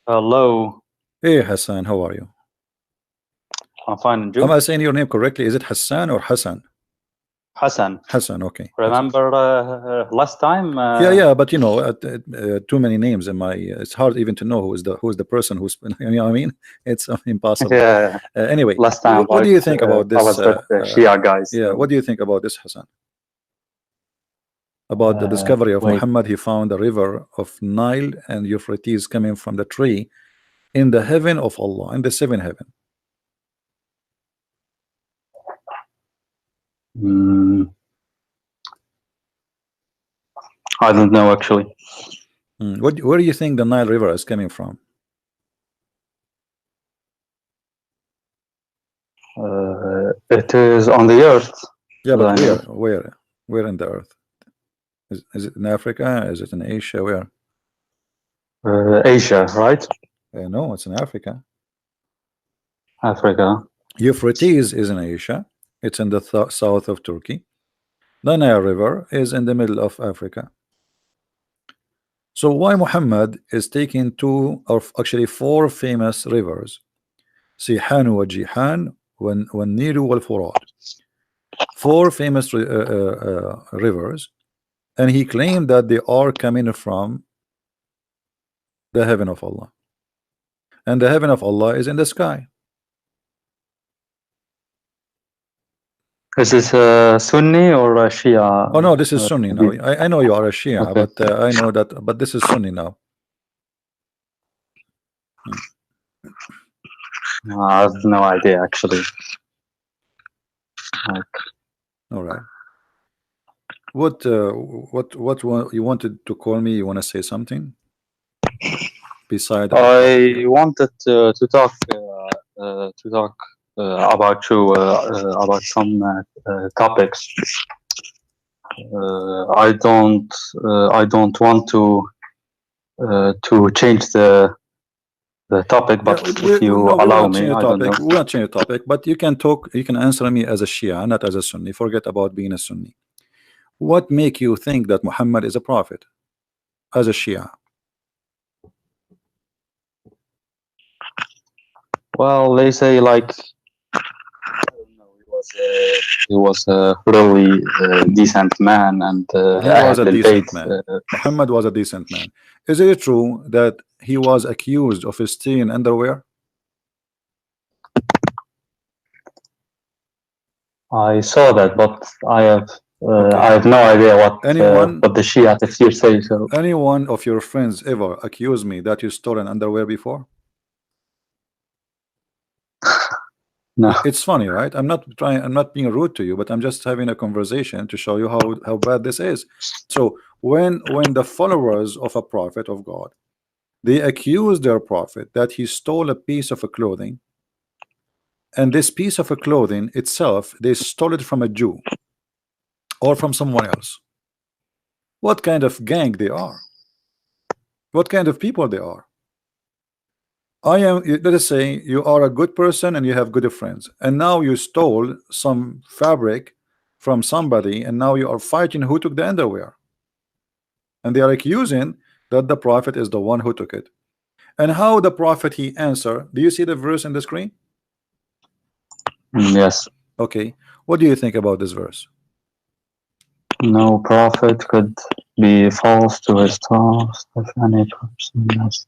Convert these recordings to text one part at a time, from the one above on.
Hello, Hey Hassan, how are you? I'm fine, and Am you? I saying your name correctly? Is it Hassan or Hassan? Hassan. Hassan, okay. Hassan. Remember last time? Yeah, but you know, too many names in my. It's hard even to know who is the person who's. You know what I mean? It's impossible. Yeah, Anyway, last time what do like you think about I this? was with the Shia guys. Yeah, what So do you think about this, Hassan? About the discovery of wait, Muhammad, he found a river of Nile and Euphrates coming from the tree in the heaven of Allah, in the seven heaven. mm, I don't know actually. Where do you think the Nile River is coming from? It is on the earth. Yeah, As but I know. where in the earth? Is it in Africa? Is it in Asia? Where? Asia, right? No, it's in Africa. Africa. Euphrates is in Asia. It's in the south of Turkey. The Nile River is in the middle of Africa. So why Muhammad is taking two or actually four famous rivers, Sihan wa Jihan, Nilu wal Furat, four famous rivers, and he claimed that they are coming from the heaven of Allah, and the heaven of Allah is in the sky. Is this Sunni or Shia? Oh no, this is Sunni now. Hadith? I know you are a Shia, Okay. but I know that, but this is Sunni now. I have no idea actually. Like, All right. What you wanted to call me? You want to say something beside our topic? I wanted to talk about you about some topics. I don't want to change the topic, Yeah, but if you no, we will allow not change me, the I don't know. topic. We will not change the topic, but you can talk. You can answer me as a Shia, not as a Sunni. Forget about being a Sunni. What make you think that Muhammad is a prophet as a Shia? Well, they say like he was a really decent man, and He was a أهل البيت. decent man. Muhammad was a decent man. Is it true that he was accused of stealing underwear? I saw that, but I have Okay. I have no idea what Anyone the Shia tafsir say. So any one of your friends ever accused me that you stole an underwear before? no. It's funny, right? I'm not being rude to you, but I'm just having a conversation to show you how bad this is. So when the followers of a prophet of God, they accuse their prophet that he stole a piece of a clothing, and this piece of a clothing itself, they stole it from a Jew or from someone else. What kind of gang they are? What kind of people they are? Let us say you are a good person and you have good friends, and now you stole some fabric from somebody, and now you are fighting who took the underwear, and they are accusing that the prophet is the one who took it. And how the prophet he answer? Do you see the verse in the screen? Yes. Okay, what do you think about this verse? No prophet could be false to his task if any person has.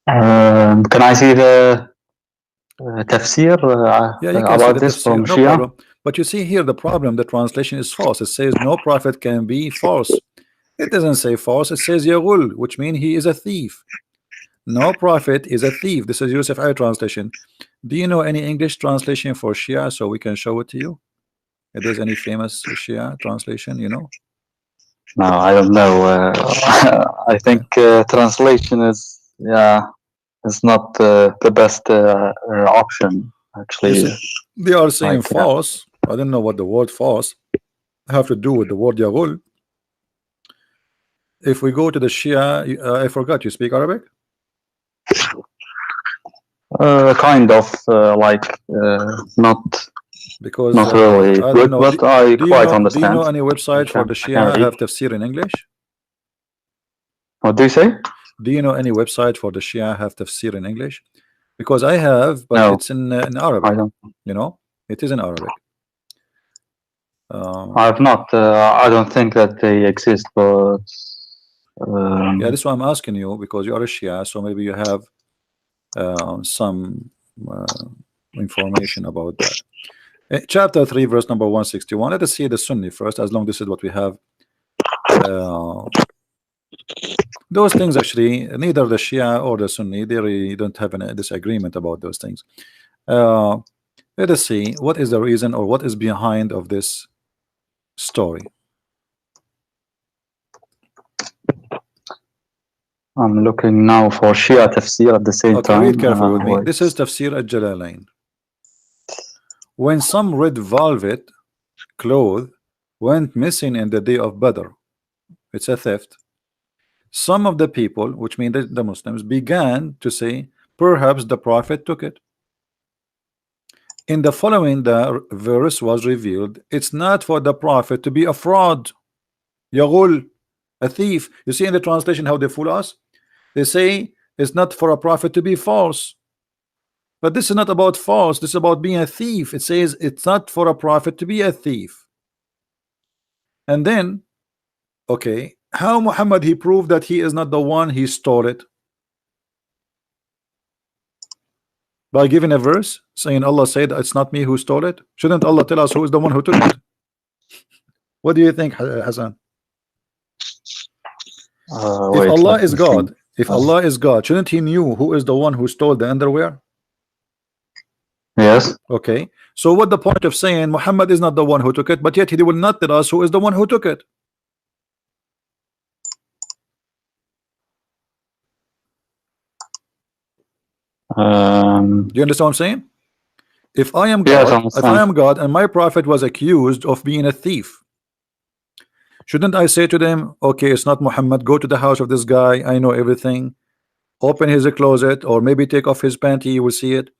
Can I see the tafsir Yeah, you can see about the this from tafsir, no Shia? problem. But you see here the problem, the translation is false. It says no prophet can be false. It doesn't say false, it says Yagul, which means he is a thief. No prophet is a thief. This is Yusuf Ali translation. Do you know any English translation for Shia so we can show it to you? If there's any famous Shia translation, you know? No, I don't know. I think translation is not the best option You actually. see, they are saying Like false. I don't know what the word false have to do with the word Yagul. If we go to the Shia, I forgot you speak Arabic? kind of like not Because not really I don't good, know. but I Do you quite know? Do you understand. know any website for the I can Shia read. have tafsir in English? What do you say? Do you know any website for the Shia have tafsir in English? Because I have, but No, it's in Arabic. I don't. You know, it is in Arabic. I have not. I don't think that they exist, but Yeah, this is why I'm asking you, because you are a Shia, so maybe you have some information about that. Chapter 3, verse number 161. Let us see the Sunni first, as long this is what we have. Those things actually, neither the Shia or the Sunni, they really don't have a disagreement about those things. Let us see what is the reason or what is behind of this story. I'm looking now for Shia tafsir at the same Okay, time. read carefully with me. Wait. This is Tafsir al-Jalalain. When some red velvet cloth went missing in the day of Badr, it's a theft. Some of the people, which mean the Muslims, began to say, perhaps the Prophet took it. In the following, the verse was revealed. It's not for the Prophet to be a fraud, Yaghul, a thief. You see in the translation how they fool us? They say it's not for a prophet to be false. But this is not about false, this is about being a thief. It says it's not for a prophet to be a thief. And then, okay, how Muhammad he proved that he is not the one he stole it? By giving a verse saying Allah said it's not me who stole it. Shouldn't Allah tell us who is the one who took it? What do you think, Hassan? If Wait, Allah let is me God, think. if Allah is God, shouldn't he knew who is the one who stole the underwear? Yes. Okay, so what the point of saying Muhammad is not the one who took it, but yet he will not tell us who is the one who took it? Do you understand what I'm saying? If I am Yes, I God, if I understand. am God and my prophet was accused of being a thief, shouldn't I say to them, okay, it's not Muhammad, go to the house of this guy, I know everything, open his closet, or maybe take off his panty, you will see it.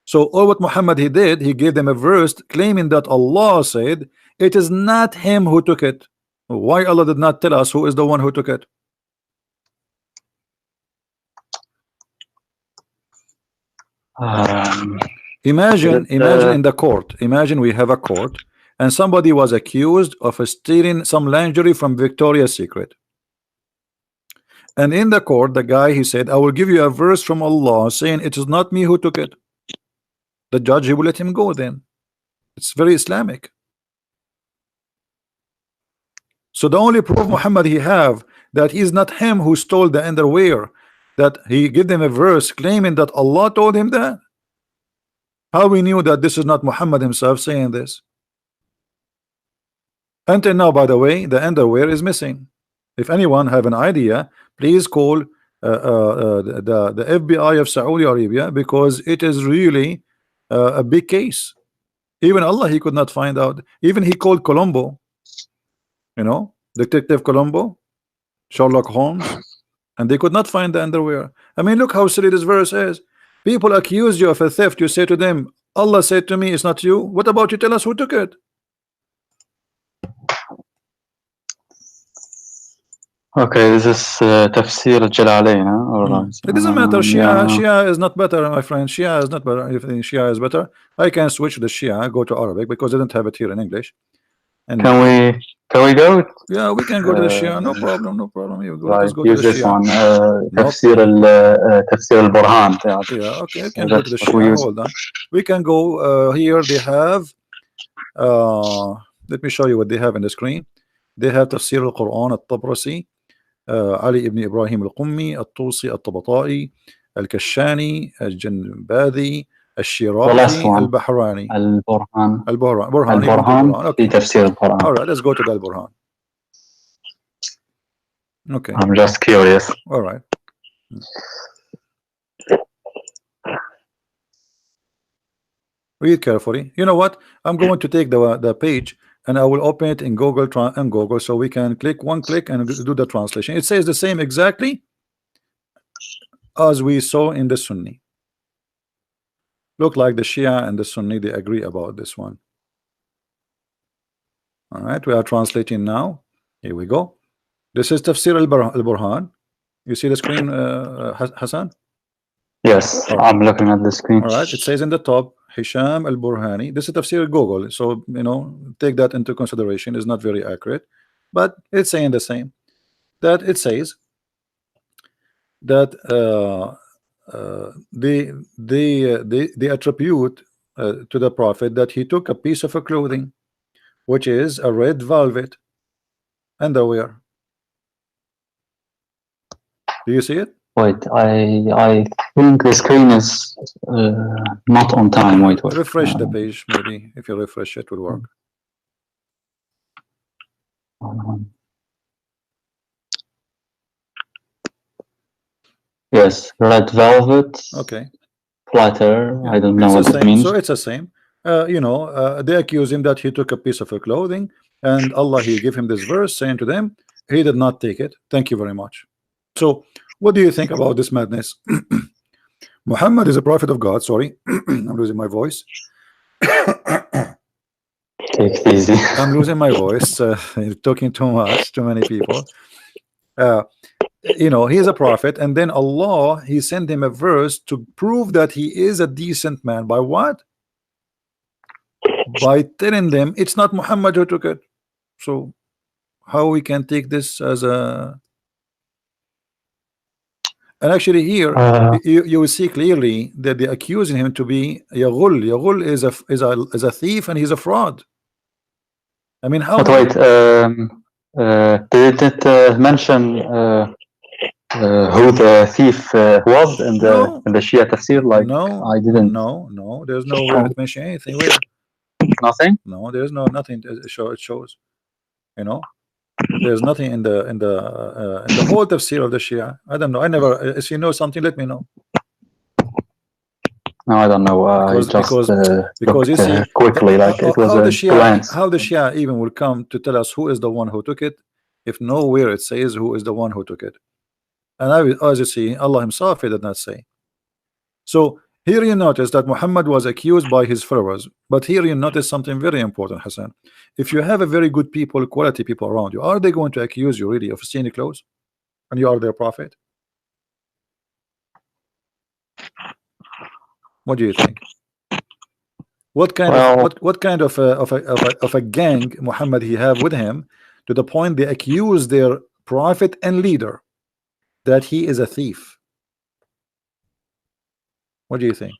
So all what Muhammad he did, he gave them a verse claiming that Allah said it is not him who took it. Why Allah did not tell us who is the one who took it? Imagine in the court, imagine we have a court and somebody was accused of stealing some lingerie from Victoria's Secret. And in the court, the guy he said, I will give you a verse from Allah saying it is not me who took it. The judge he will let him go then. It's very Islamic. So the only proof Muhammad he have that he's not him who stole the underwear, that he give them a verse claiming that Allah told him that. How we knew that this is not Muhammad himself saying this? Until now, by the way, the underwear is missing. If anyone have an idea, please call the FBI of Saudi Arabia, because it is really a big case. Even Allah he could not find out. Even he called Colombo, you know, Detective Colombo, Sherlock Holmes, and they could not find the underwear. I mean, look how silly this verse is. People accuse you of a theft, you say to them, Allah said to me it's not you. What about you tell us who took it? Okay, this is Tafsir al-Jalalain. It doesn't matter. Shia is not better, my friend. Shia is not better. If Shia is better, I can switch the Shia, go to Arabic, because they don't have it here in English. And Can we go? yeah, we can go to the Shia. No problem. No problem. You go. Right, Let's go to use the this Shia. one. No Tafsir al-Burhan. Yeah, okay. You can That's go to the what we Shia. use. Hold on. We can go here. They have. Let me show you what they have in the screen. They have Tafsir al-Quran al-Tabrasi, علي ibn Ibrahim al-Qummi, al-Tusi, al-Tabata'i, al-Kashani, al-Janbadi, al-Shirazi, al-Bahrani. Al-Burhan. Al-Burhan. Al-Burhan. Okay. Tafsir al-Burhan. All right, let's go to the Al-Burhan. Okay. I'm just curious. All right. Read carefully. You know what? I'm going to take the page and I will open it in Google so we can click one click and do the translation. It says the same exactly as we saw in the Sunni. Look like the Shia and the Sunni, they agree about this one. All right, we are translating now. Here we go. This is Tafsir al-Burhan. You see the screen, Hassan? Yes, All right. I'm looking at the screen. All right, it says in the top, Hisham al-Burhani. This is Tafsir Google, so take that into consideration. It's not very accurate, but it's saying the same. That it says that they attribute to the Prophet that he took a piece of a clothing, which is a red velvet underwear. Do you see it? Wait, I think the screen is not on time. Wait. Refresh the page, maybe. If you refresh it, will work. Yes, red velvet. Okay. Flatter. Yeah. I don't know what it means. So it's the same. They accuse him that he took a piece of a clothing, and Allah he gave him this verse saying to them, he did not take it. Thank you very much. So what do you think about this madness? Muhammad is a prophet of God. Sorry, I'm losing my voice. Take it easy. I'm losing my voice. Talking too much, too many people. He is a prophet, and then Allah he sent him a verse to prove that he is a decent man. By what? By telling them it's not Muhammad who took it. So how we can take this as a... And actually here you will see clearly that they're accusing him to be Yaghul. Yaghul is a thief, and he's a fraud. I mean, how? But wait, did it mention who the thief was in the Shia tafsir? Like, no, I didn't. No, there's no way it mention anything. Where? Nothing. No, there's nothing. It shows. There's nothing in the whole tafsir of the Shia. I don't know. I never. If you know something, let me know. No, I don't know. Because you see quickly, like it was a glance. How the Shia even will come to tell us who is the one who took it, if nowhere it says who is the one who took it. And as you see, Allah Himself He did not say. So here you notice that Muhammad was accused by his followers, but here you notice something very important, Hassan. If you have a very good people, quality people around you, are they going to accuse you really of stealing clothes, and you are their prophet? What do you think? What kind of a gang Muhammad he have with him, to the point they accuse their prophet and leader that he is a thief? What do you think?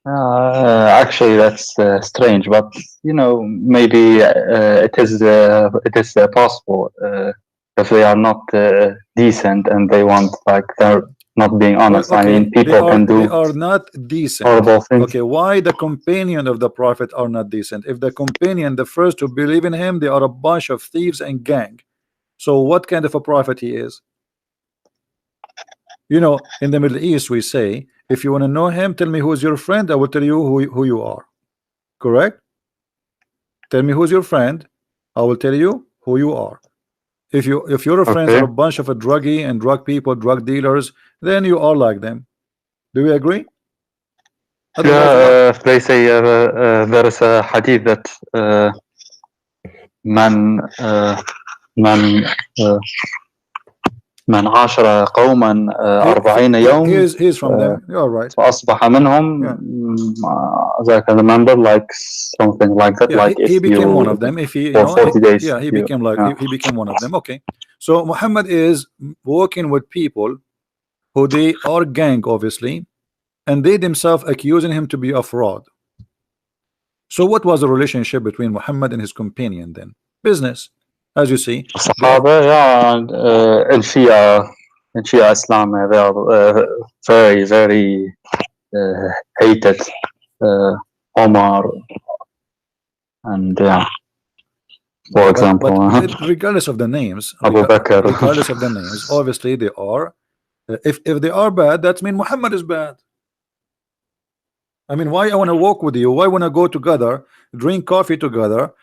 Actually, that's strange, but maybe it is possible if they are not decent and they want, like, they're not being honest. Okay, I mean, people can do. They are not decent. Horrible things. Okay, why the companion of the prophet are not decent? If the companion, the first to believe in him, they are a bunch of thieves and gang. So what kind of a prophet he is? In the Middle East we say, if you want to know him, tell me who is your friend, I will tell you who you are. Correct? Tell me who's your friend, I will tell you who you are. If your friends are a bunch of a druggie and drug people, drug dealers, then you are like them. Do we agree? Yeah, they say there is a hadith that من عاشر قوما 40 يوم. He's from them. You're right. فأصبح منهم. As I can remember, like something like that. Yeah, like he became one of them. If he, for 40 days. Yeah, he became he became one of them. Okay, so Muhammad is working with people who they are gang, obviously, and they themselves accusing him to be a fraud. So what was the relationship between Muhammad and his companion then? Business, as you see. Sahaba, yeah, and Shia Islam, they are very, very hated. Omar, and for example, but regardless of the names, regardless of the names, obviously they are. If they are bad, that means Muhammad is bad. I mean, why I want to walk with you? Why want to go together, drink coffee together,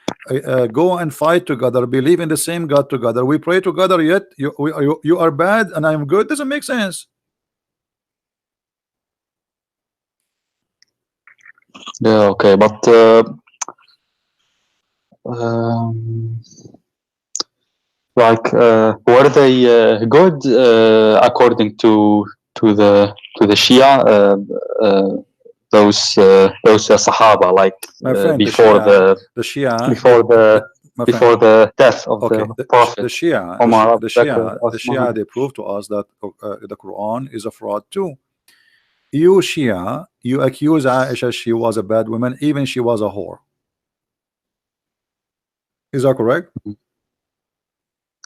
go and fight together, believe in the same God together? We pray together, yet you are bad and I am good. Doesn't make sense. Yeah, okay, but Like, were they good according to the Shia? Those Sahaba, like My friend, before the Shia, my friend, before the death of okay, the Prophet Omar, Abu Bakr, the Shia, they prove to us that the Quran is a fraud too. You Shia, you accuse Aisha she was a bad woman, even she was a whore. Is that correct?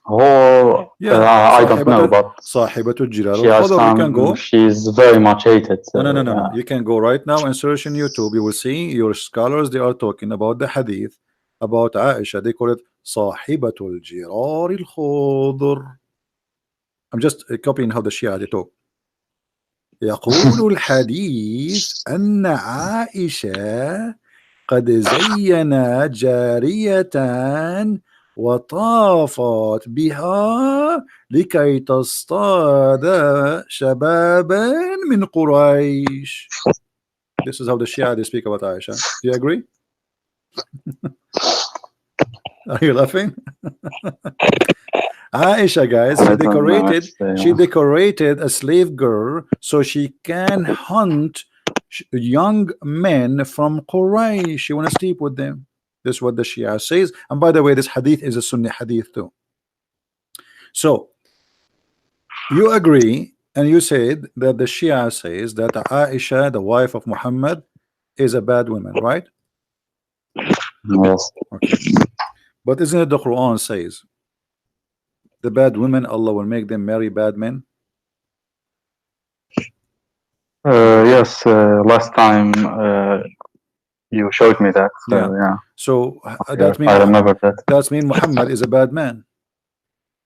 Oh, I don't know, but Sahibatul Jirar Shia al-Khadr, you can Islam, go. she's very much hated. No. You can go right now and search in YouTube. You will see your scholars, they are talking about the hadith about Aisha. They call it Sahibatul Jirar al-Khadr. I'm just copying how the Shia they talk. يقول الحديث أن عائشة قد زينا جارية وطافت بها لكي تصطاد شبابا من قريش. This is how the Shia they speak about Aisha. Do you agree? Are you laughing? Aisha, guys, she decorated a slave girl so she can hunt young men from Quraysh. She want to sleep with them. This is what the Shia says. And by the way, this hadith is a Sunni hadith too. So you agree, and you said that the Shia says that Aisha, the wife of Muhammad, is a bad woman, right? Yes. Okay. But isn't it the Quran says the bad women, Allah will make them marry bad men? Yes, last time you showed me that. So, yeah. So that means I remember that. That means Muhammad is a bad man.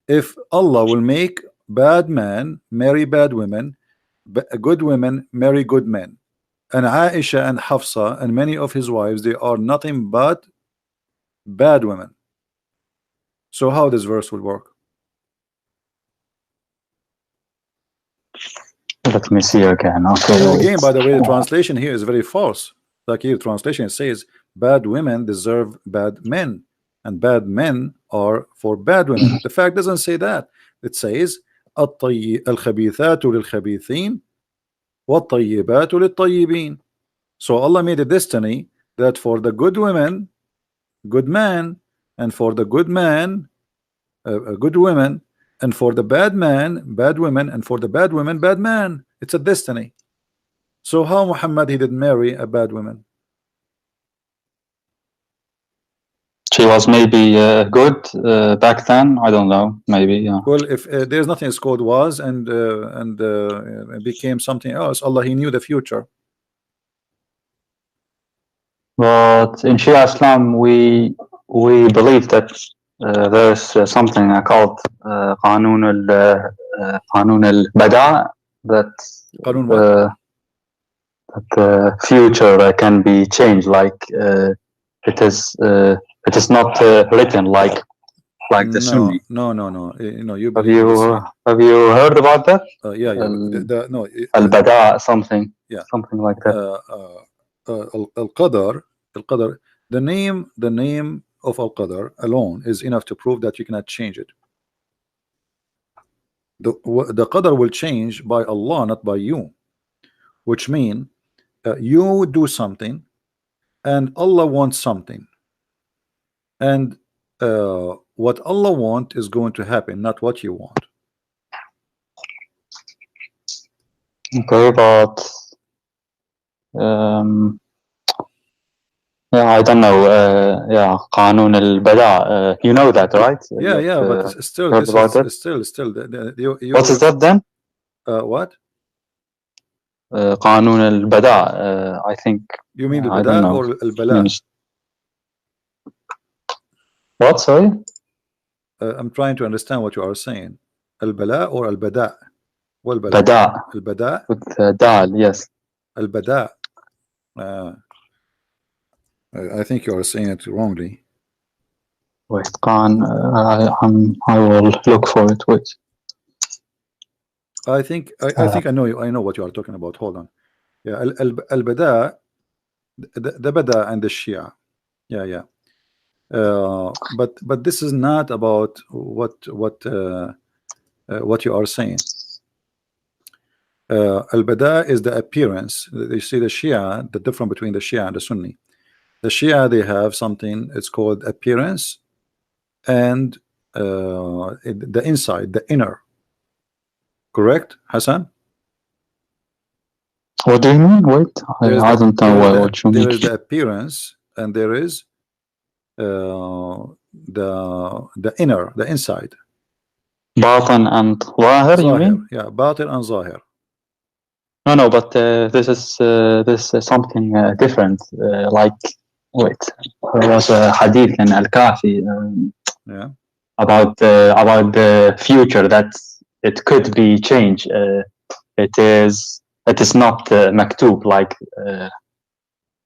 If Allah will make bad men marry bad women, good women marry good men, and Aisha and Hafsa and many of his wives, they are nothing but bad women. So how this verse will work? Let me see again. Okay. And again, by the way, the translation here is very false. Like here, translation says bad women deserve bad men, and bad men are for bad women. The fact doesn't say that. It says الخبيثات للخبيثين والطيبات للطيبين. So Allah made a destiny that for the good women, good man, and for the good man, good women, and for the bad man, bad women, and for the bad women, bad man. It's a destiny. So how Muhammad he did marry a bad woman? She was maybe good back then. I don't know. Maybe. Yeah. Well, if there's nothing it's called was and became something else, Allah he knew the future. But in Shia Islam, we believe that there's something called Qanun al-Bada, that the future can be changed. Like it is not written like the Sunni. No. You have you heard about that? Yeah. Al-Bada, something. Yeah. Something like that. Al-Qadar, the name of Al-Qadar alone is enough to prove that you cannot change it. The Qadar will change by Allah, not by you, which means you do something and Allah wants something, and what Allah wants is going to happen, not what you want. Okay, but yeah, I don't know. Yeah, Qanun al-Bada. You know that, right? Yeah, but still, this is still. What is that then? What? Qanun al-Bada. I think. You mean the Bada or al-Bala? What? Sorry. I'm trying to understand what you are saying. Al-Bala or al-Bada? Well, Bada. Al-Bada. With dal, yes. Al-Bada. I think you are saying it wrongly. Wait, I will look for it. Wait. I think I know you. I know what you are talking about. Hold on. Yeah, al-Bada, the Bada and the Shia. Yeah. But this is not about what you are saying. Al-Bada is the appearance. You see the Shia, the difference between the Shia and the Sunni. The Shia, they have something, it's called appearance, and the inside, the inner. Correct, Hassan? What do you mean? Wait, I don't know what you mean. There is the appearance, and there is the inner, the inside. Batin and Zahir, you mean? Yeah, Batin and Zahir. No, but this is something different. Like, wait, there was a hadith in Al-Kafi yeah, about the future that it could be changed. It is not maktub like the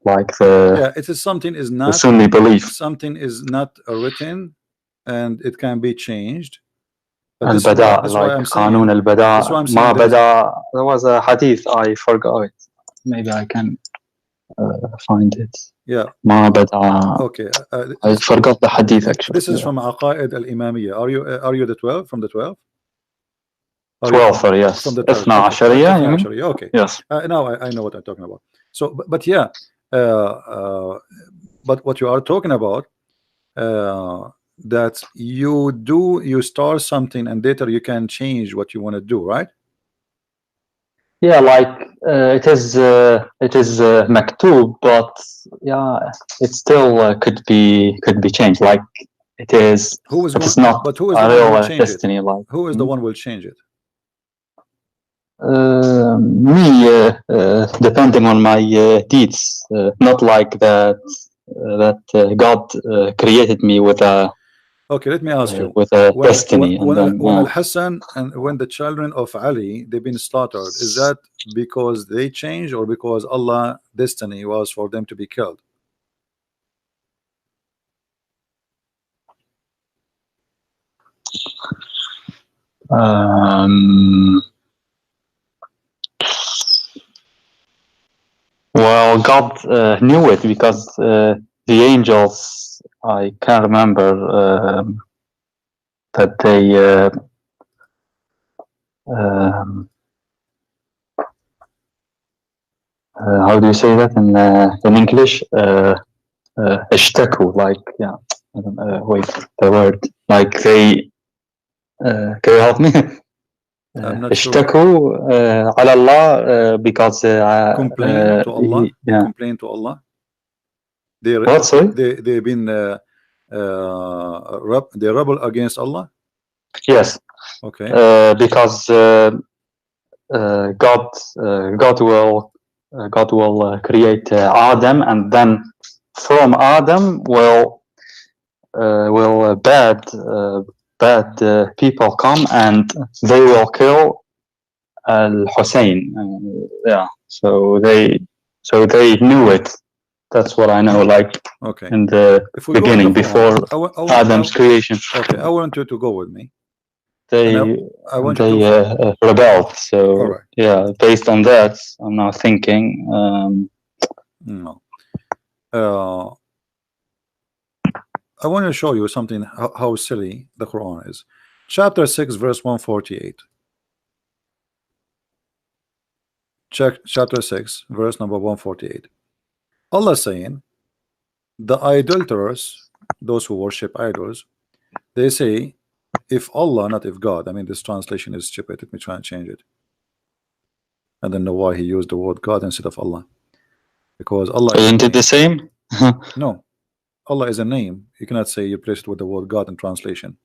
yeah. It is something is not Sunni belief. Something is not written, and it can be changed. Al-Bada, like Qanun Al-Bada, Ma Bada. There was a hadith, I forgot it. Maybe I can find it. Yeah. Ma Bada. Okay. I forgot the hadith actually. This is from Aqaid Al-Imamiyya. Are you the 12? From the 12? 12, yes. From the 12. Ashariya, okay. Yes. Now I know what I'm talking about. So, but yeah, but what you are talking about, that you start something and later you can change what you want to do, right? Yeah, like it is maktub, but yeah, it still could be changed. Like it is. Who is it's not but who is a the one real who change destiny. It? Like who is the one who will change it? Me, depending on my deeds, not like that. God created me with a. Okay, let me ask you. With a destiny. When Al-Hassan and when the children of Ali, they've been slaughtered, is that because they changed or because Allah destiny was for them to be killed? Well, God knew it because the angels, I can't remember that they how do you say that in English? Ishtaku, like, yeah, I don't wait, the word, like they can you help me? Ishtaku ala Allah because complain to Allah. Yeah. Complain to Allah. What, sorry? They've been they rebel against Allah. Yes. Okay. Because God will create Adam, and then from Adam will bad people come and they will kill Al-Hussein. Yeah. So they knew it. That's what I know. Like, okay, in the beginning, before Adam's creation. Okay, I want you to go with me. They rebelled. So right. Yeah, based on that, I'm now thinking. No. I want to show you something how silly the Quran is. Chapter 6, verse 148. Check chapter 6, verse number 148. Allah saying, the idolaters, those who worship idols, they say, if Allah, not if God. I mean, this translation is stupid. Let me try and change it. I don't know why he used the word God instead of Allah. Because Allah isn't it the same? No. Allah is a name. You cannot say you place it with the word God in translation.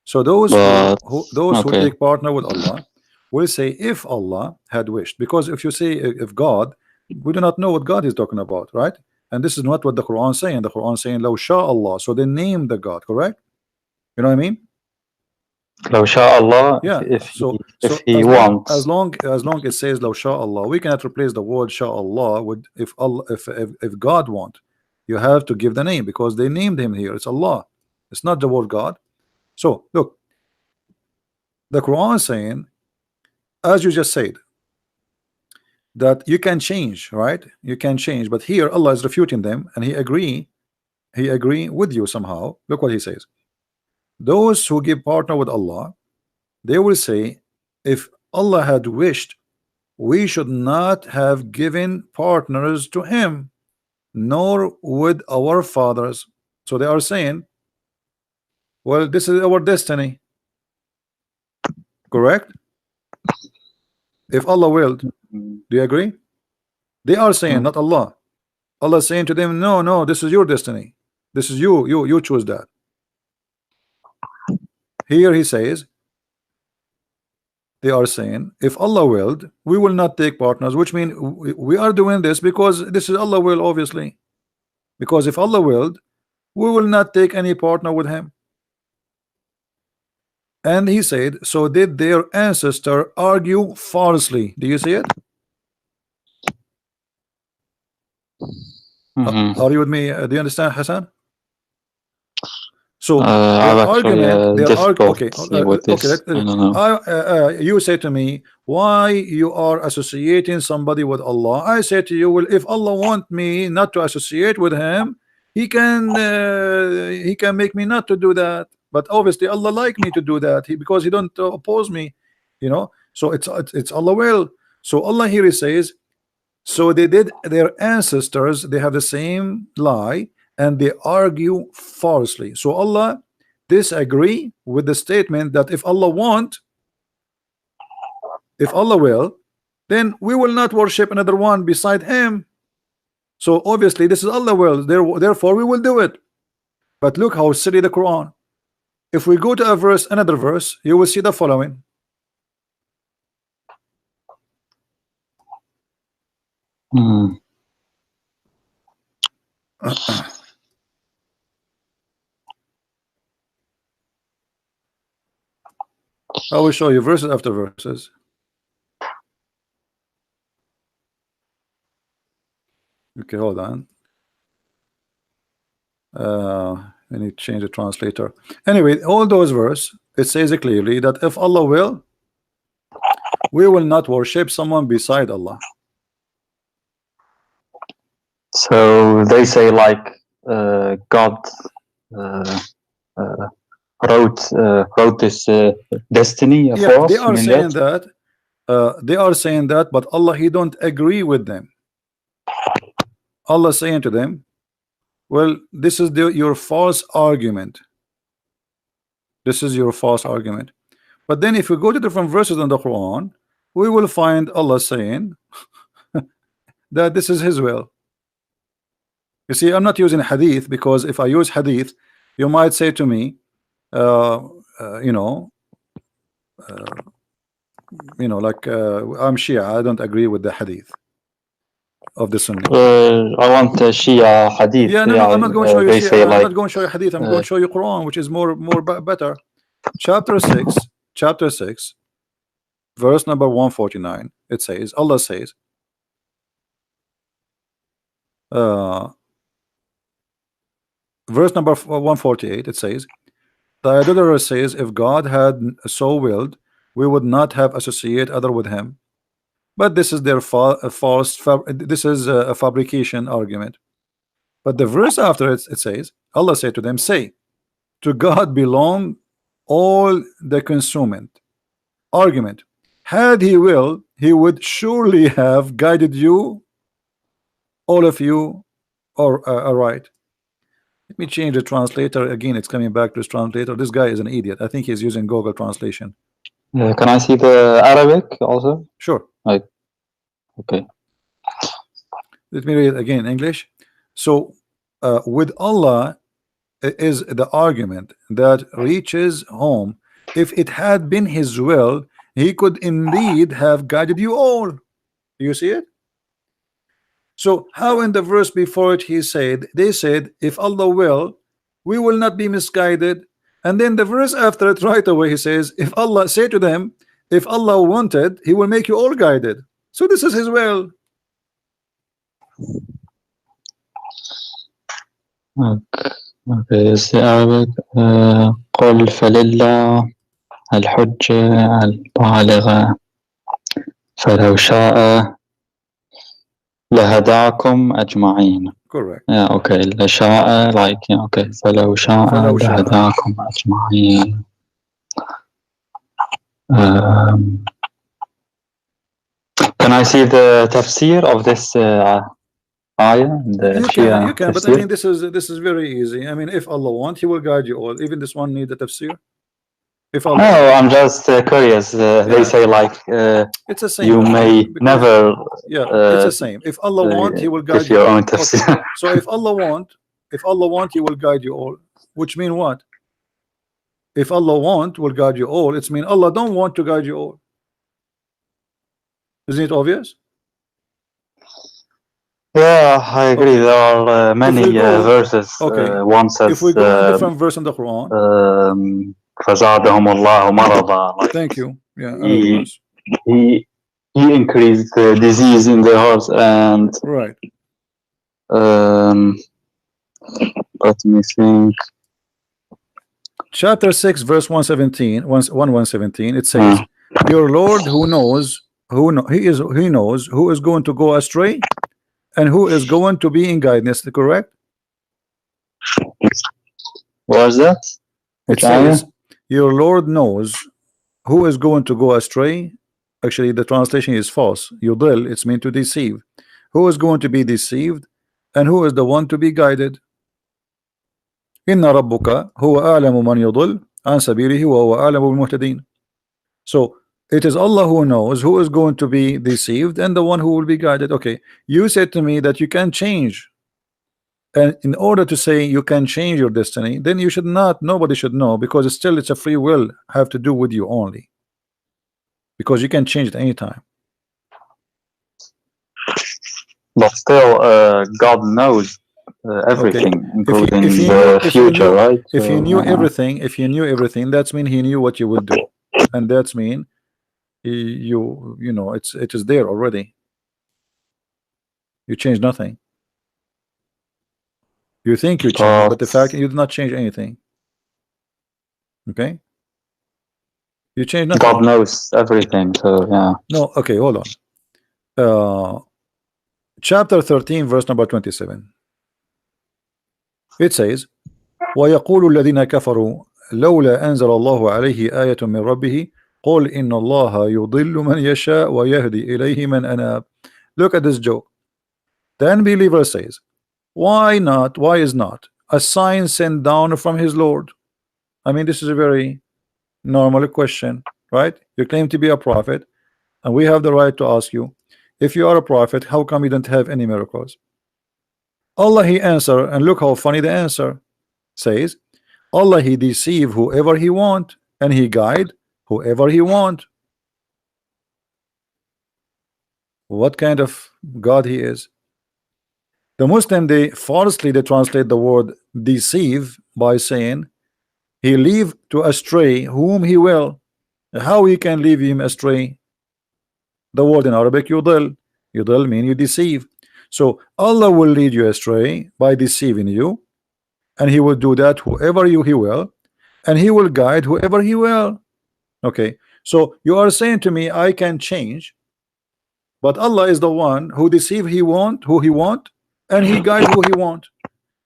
So those who take partner with Allah will say if Allah had wished. Because if you say if God, we do not know what God is talking about, right? And this is not what the Quran is saying. The Quran is saying Law Sha Allah. So they name the God, correct? You know what I mean? Law Sha Allah. Yeah. If he wants. As long it says Law Sha Allah, we cannot replace the word Sha Allah with if God want. You have to give the name because they named him here. It's Allah. It's not the word God. So look, the Quran is saying, as you just said, that you can change, right? You can change, but here Allah is refuting them, and He agree he agree with you somehow. Look what he says. Those who give partner with Allah, they will say, if Allah had wished, we should not have given partners to him, nor would our fathers. So they are saying, well, this is our destiny. Correct? If Allah willed. Do you agree? They are saying, not Allah. Allah is saying to them, no, no, this is your destiny. This is you choose that. Here he says, they are saying, if Allah willed, we will not take partners, which means we are doing this because this is Allah will, obviously. Because if Allah willed, we will not take any partner with him. And he said, so did their ancestor argue falsely. Do you see it? Are you with me? Do you understand, Hassan? So their argument, you say to me, why you are associating somebody with Allah? I say to you, well, if Allah want me not to associate with him, he can make me not to do that. But obviously Allah like me to do that, because he don't oppose me, you know. So it's Allah will. So Allah here he says, so they did their ancestors, they have the same lie, and they argue falsely. So Allah disagree with the statement that if Allah want, if Allah will, then we will not worship another one beside him. So obviously this is Allah will, therefore we will do it. But look how silly the Quran. If we go to a verse, another verse, you will see the following. I will show you verses after verses. Okay, hold on. I need to change the translator. Anyway, all those verses, it says clearly that if Allah will, we will not worship someone beside Allah. So they say like God wrote this destiny for us. They are saying that. They are saying that, but Allah, he don't agree with them. Allah saying to them, well, this is your false argument. This is your false argument. But then if we go to different verses in the Quran, we will find Allah saying that this is his will. You see, I'm not using hadith, because if I use hadith, you might say to me, you know, like I'm Shia, I don't agree with the hadith of the Sunni. I want Shia hadith. Yeah, no, I'm not going to show you Shia. I'm not going to show you hadith. I'm going to show you Quran, which is more better. Chapter 6, verse number 149. It says, Allah says, verse number 148, it says, the idolater says, if God had so willed, we would not have associate other with him. But this is their this is a fabrication argument. But the verse after it says, Allah said to them, say, to God belong all the consumment. Argument. Had he will, he would surely have guided you, all of you, or right. Let me change the translator again. It's coming back to this translator. This guy is an idiot. I think he's using Google translation. Can I see the Arabic also? Sure. Okay. Let me read it again in English. So with Allah is the argument that reaches home. If it had been his will, he could indeed have guided you all. Do you see it? So how in the verse before it they said, if Allah will, we will not be misguided. And then the verse after it right away he says, if Allah, say to them, if Allah wanted, he will make you all guided. So this is his will. Okay, it's the Arabic. قل فلله الحجة البالغة فلو شاء لهداكم أجمعين. Correct. Yeah, okay. لشاء, like, yeah, okay. فلو شاء فلو شاء. لهداكم أجمعين. Can I see the tafsir of this ayah? You can, but I mean, this is very easy. I mean, if Allah wants, He will guide you all. Even this one need a tafsir. If Allah no, I'm just curious. They say like it's the same. You may never. It's the same. If Allah wants, He will guide you. Your own tafsir. Okay. So if Allah wants, He will guide you all. Which mean what? If Allah wants, will guide you all. It's mean Allah don't want to guide you all. Isn't it obvious? Yeah, I agree. There are many verses. One says, if we go in different verse in the Quran, فزادهم الله مرضا. Thank you. Yeah, he increased the disease in their hearts, and right. Let me think. Chapter 6, verse 117. It says, "Your Lord who knows He knows who is going to go astray and who is going to be in guidance." Correct? What is that? It says, "Your Lord knows who is going to go astray." Actually, the translation is false. Yudil, it's meant to deceive. Who is going to be deceived and who is the one to be guided? Inna rabbuka huwa a'lamu man yudil an sabilihi wa huwa a'lamu bil muhtadin. So it is Allah who knows who is going to be deceived and the one who will be guided. Okay, you said to me that you can change, and in order to say you can change your destiny, then you should not, nobody should know, because it's a free will, have to do with you only, because you can change it anytime. But still, God knows everything, including the future, right? If He knew everything, that's mean He knew what you would do, and that's mean you know it is there already. You change nothing. You think you change, but the fact you did not change anything. Okay, you change nothing. God knows everything, so yeah. No, okay, hold on. Chapter 13, verse number 27. It says, وَيَقُولُ الَّذِينَ كَفَرُوا لَوْلَا أَنزَلَ اللَّهُ عَلَيْهِ آيَةٌ مِّن رَبِّهِ قُلْ إِنَّ اللَّهَ يُضِلُّ مَنْ يَشَاءُ وَيَهْدِي إِلَيْهِ مَنْ أَنَابَ. Look at this joke. The unbeliever says, why is not a sign sent down from his Lord? I mean, this is a very normal question, right? You claim to be a prophet, and we have the right to ask you, if you are a prophet, how come you don't have any miracles? Allah He answer, and look how funny the answer says, Allah He deceive whoever He want, and He guide whoever He want. What kind of God He is? The Muslim, they falsely translate the word deceive by saying He leave to astray whom He will. How He can leave him astray? The word in Arabic yudil mean you deceive. So Allah will lead you astray by deceiving you, and He will do that whoever He will, and He will guide whoever He will. Okay, so you are saying to me I can change, but Allah is the one who deceive who He want, and He guide who He want.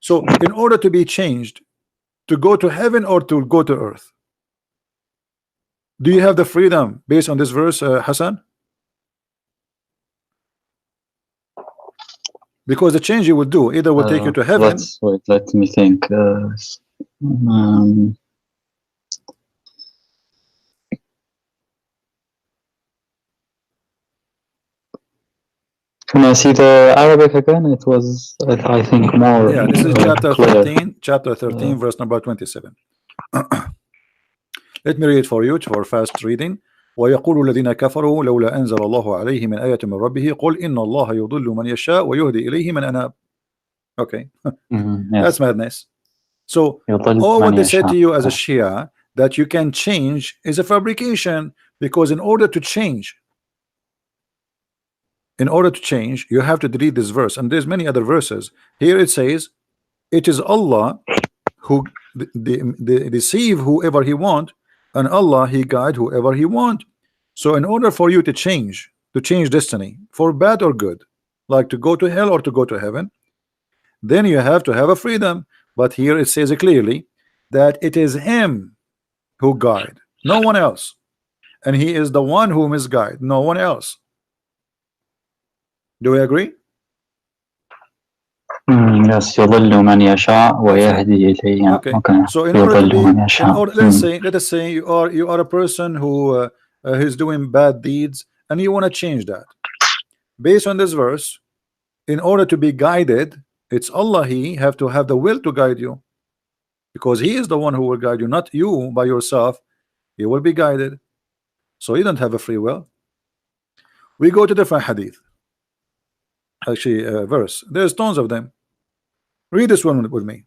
So in order to be changed, to go to heaven or to go to earth, do you have the freedom based on this verse, Hassan? Because the change you will do either will take you to heaven. Let me think. Can I see the Arabic again? It was, I think, more. Yeah, this is chapter 13. Chapter 13, verse number 27. Let me read it for you for fast reading. ويقول الذين كفروا لولا أنزل الله عليه من آية من ربه قل إن الله يضل من يشاء ويهدي إليه من أناب. Okay, that's madness. So all what they said to you as a Shia that you can change is a fabrication, because in order to change, you have to delete this verse, and there's many other verses. Here it says it is Allah who deceive whoever He want, and Allah He guide whoever He want. So in order for you to change destiny for bad or good, like to go to hell or to go to heaven, then you have to have a freedom. But here it says clearly that it is him who guide, no one else, and he is the one who misguide, no one else. Do we agree? Yes, يضل من يشاء ويهدي إليه. Okay. So in order to be, let us say you are a person who is doing bad deeds and you want to change that. Based on this verse, in order to be guided, it's Allah, He have to have the will to guide you, because He is the one who will guide you, not you by yourself. You will be guided, so you don't have a free will. We go to different hadith, actually verse. There's tons of them. Read this one with me.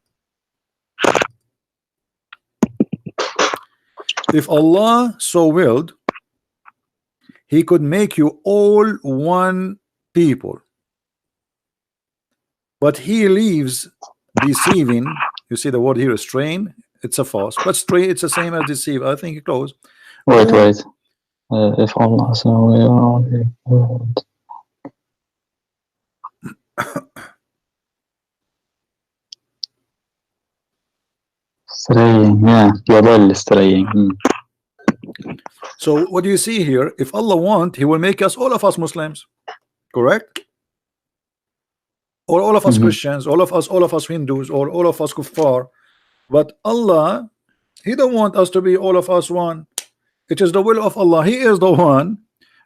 If Allah so willed, He could make you all one people, but He leaves deceiving. You see the word here is strain. It's a false, but strain, it's the same as deceive. I think close. Wait. If Allah so willed. Straying, yeah, يضل straying. So what do you see here? If Allah want, He will make us, all of us, Muslims, correct? Or all of us Christians, all of us Hindus, or all of us kuffar. But Allah, He don't want us to be all of us one. It is the will of Allah. He is the one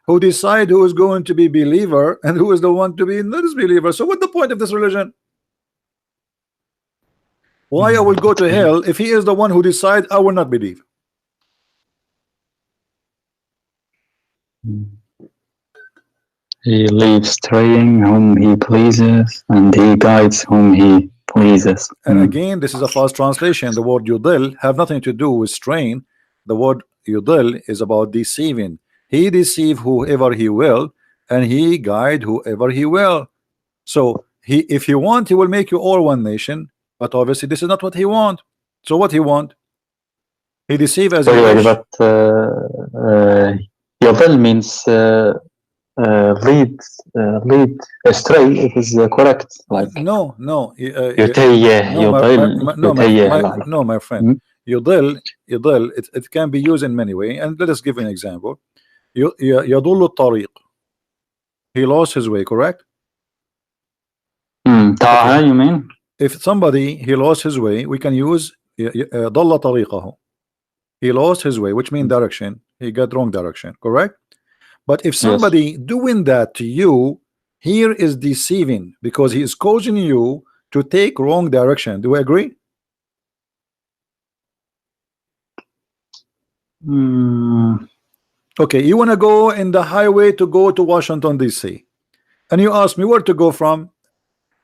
who decide who is going to be believer and who is the one to be non-believer. So what's the point of this religion? Why I will go to hell if He is the one who decide I will not believe? He leaves straying whom He pleases, and He guides whom He pleases. And again, this is a false translation. The word yudil have nothing to do with strain. The word yudil is about deceiving. He deceive whoever He will, and He guide whoever He will. So if He want, He will make you all one nation. But obviously this is not what He want. So what He want? He deceive as anyway, but yudil means lead astray. It is correct. Like no, my friend. Yudil, it can be used in many ways. And let us give an example. يضل الطريق. He lost his way, correct? Taha, you mean? If somebody he lost his way, we can use ضل طريقه. He lost his way, which means direction. He got wrong direction, correct? But if somebody doing that to you, here is deceiving, because he is causing you to take wrong direction. Do we agree? Okay, you want to go in the highway to go to Washington DC, and you ask me where to go from.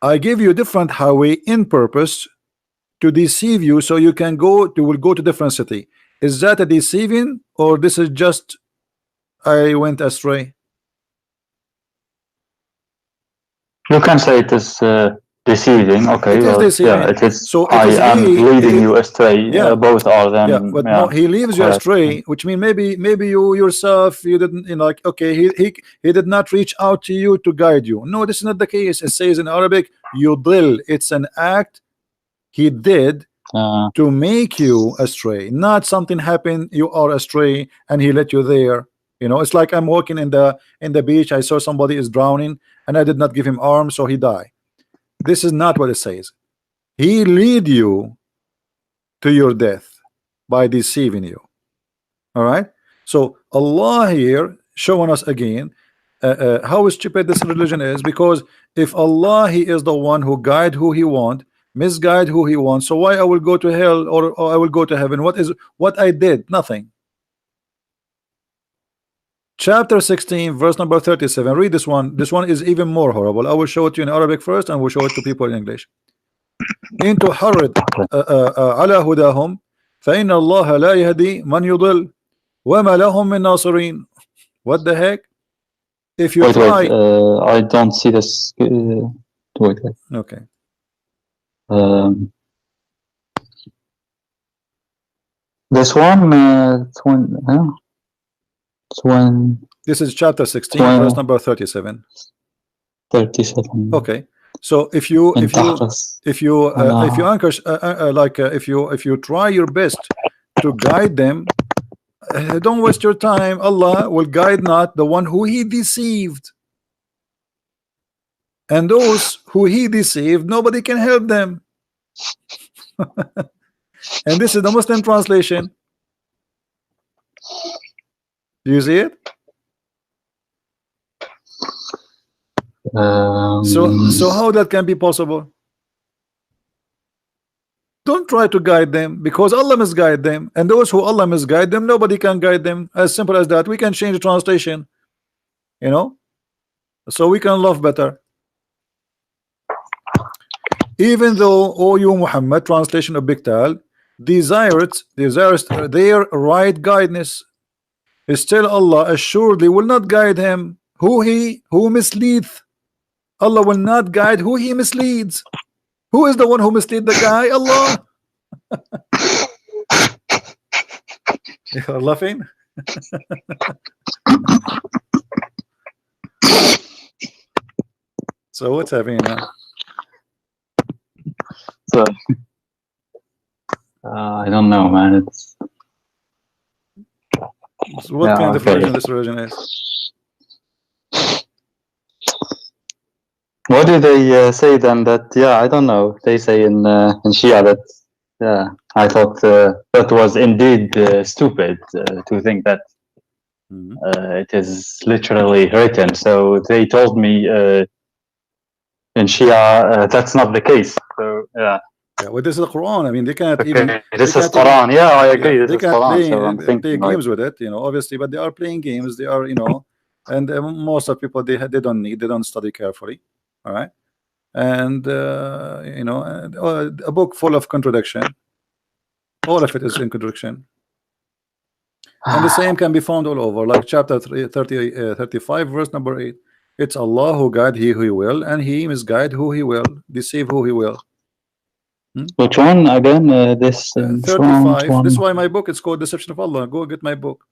I give you a different highway in purpose to deceive you, so you can go. You will go to different city. Is that a deceiving, or this is just I went astray? You can say it is deceiving. Okay, it is deceiving. Yeah, it is. So I am leading you astray. Yeah, both are them. Yeah, but no, he leaves you astray, which means maybe you yourself, you didn't, like, okay, he did not reach out to you to guide you. No, this is not the case. It says in Arabic, yudil. It's an act he did to make you astray, not something happened, you are astray and he let you there. You know, it's like I'm walking in the beach, I saw somebody is drowning and I did not give him arms, so he died. This is not what it says. He lead you to your death by deceiving you. All right, so Allah here showing us again how stupid this religion is, because if Allah, He is the one who guide who He want, misguide who He wants, so why I will go to hell or I will go to heaven? What I did? Nothing. Chapter 16, verse number 37. Read this one. This one is even more horrible. I will show it to you in Arabic first, and we'll show it to people in English. إن تحرض على هداهم فإن الله لا يهدي من يضل وما لهم من ناصرين. What the heck? If you try, I don't see this. Wait. Okay. This one. This is chapter 16, verse number 37. 37. Okay, so if you anchor if you try your best to guide them, don't waste your time. Allah will guide not the one who he deceived, and those who he deceived, nobody can help them. And this is the Muslim translation. Do you see it? So how that can be possible? Don't try to guide them, because Allah misguide them, and those who Allah misguide them, nobody can guide them. As simple as that. We can change the translation, you know, so we can love better. Even though, O you Muhammad, translation of Biktal, desires their right guidance, still Allah assuredly will not guide him who misleadeth. Allah will not guide who he misleads. Who is the one who mislead the guy? Allah. You're laughing. So what's happening now? So, I don't know, man. So what kind of version this version is? What do they say then? That I don't know. They say in Shia that I thought that was indeed stupid to think that it is literally written. So they told me in Shia that's not the case. So yeah, well, this is the Quran. I mean, they can't even. This is Quran. Yeah, I agree. Yeah, they can't Quran, play games with it, you know. Obviously, but they are playing games. They are, you know, and most of people they don't study carefully. All right, and you know, a book full of contradiction. All of it is in contradiction, and the same can be found all over. Like chapter 35, verse number 8. It's Allah who guide he who he will, and he misguide who he will, deceive who he will. Which one again? This 35. This is why my book is called Deception of Allah. Go get my book.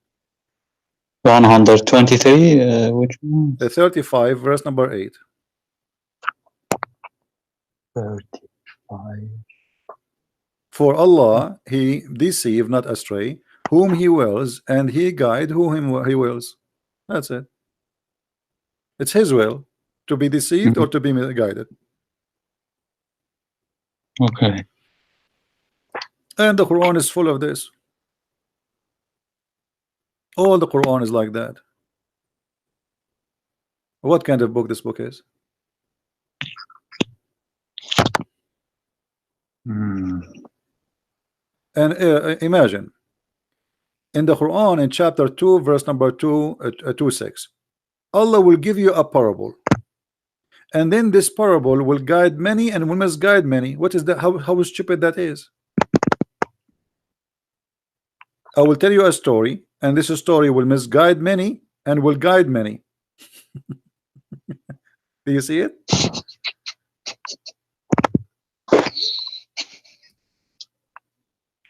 123. Which one? 35, verse number 8. 35. For Allah, he deceive not astray whom he wills, and he guide whom he wills. That's it. It's his will to be deceived or to be guided. Okay. And the Quran is full of this. All the Quran is like that. What kind of book this book is? And imagine in the Quran in chapter 2 verse number 226, Allah will give you a parable, and then this parable will guide many and will misguide many. What is that? How stupid that is. I will tell you a story, and this story will misguide many and will guide many. Do you see it?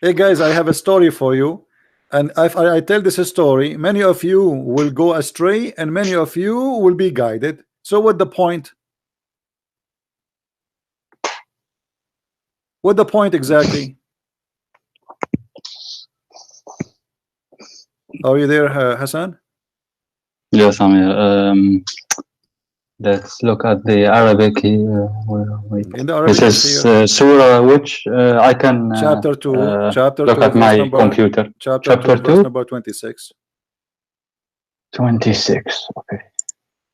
Hey guys, I have a story for you, and if I tell this story, many of you will go astray and many of you will be guided. So what the point? What the point exactly? Are you there, Hassan? Yes, I'm here. Let's look at the Arabic here. In the Arabic, this is Surah which I can chapter 2. Chapter look 2, at my computer. Chapter 2, verse number 26. 26. Okay.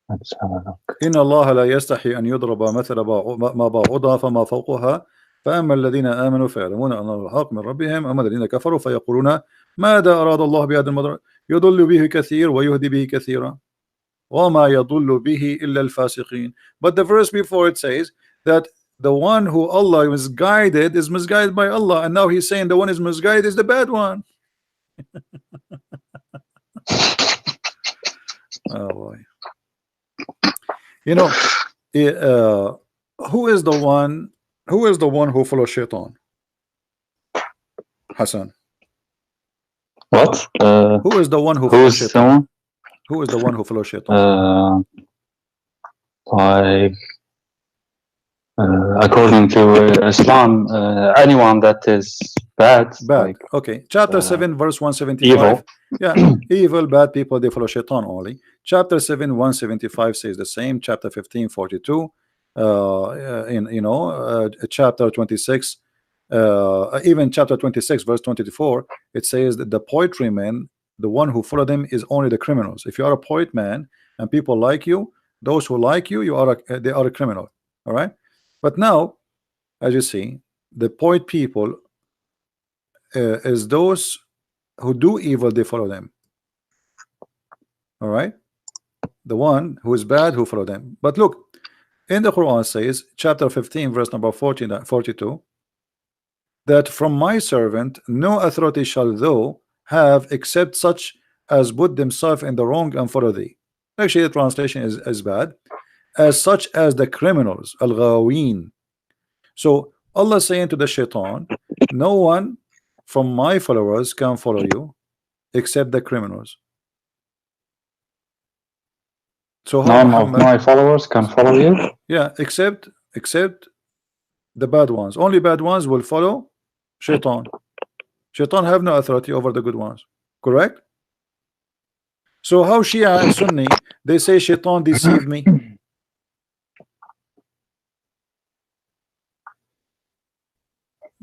Let's have a look. إن الله لا يستحي أن يضرب مثل ما بعوضة فما فوقها فأما الذين آمنوا فيعلمون أن الحق من ربهم أما الذين كفروا فيقولون ماذا أراد الله بهذا المضر يضل به كثير ويهدي به كثيرا وما يضل به إلا الفاسقين. But the verse before it says that the one who Allah misguided is misguided by Allah, and now he's saying the one is misguided is the bad one. Oh boy. You know, who is the one who follows shaitan? Hassan. What? Who is the one who follows shaitan? Who is the one who follows shaitan? like according to Islam, anyone that is bad, like okay, chapter 7 verse 175. evil. Yeah, evil, bad people, they follow shaitan only. Chapter 7 175 says the same. Chapter 15 42, chapter 26, even chapter 26 verse 24, it says that the poetry man, the one who follow them is only the criminals. If you are a poet man and people like you, those who like you, they are a criminal. All right, but now, as you see, the poet people is those who do evil, they follow them. All right, the one who is bad, who follow them. But look, in the Quran says, chapter 15 verse number 42, that from my servant no authority shall thou have except such as put themselves in the wrong and follow thee. Actually, the translation is bad, as such as the criminals, al-ghaween. So Allah saying to the shaitan, no one from my followers can follow you except the criminals. So how None Muhammad, of my followers can follow you? yeah, except the bad ones. Only bad ones will follow shaitan. Shaitan have no authority over the good ones. Correct? So how Shia and Sunni, they say shaitan deceived me.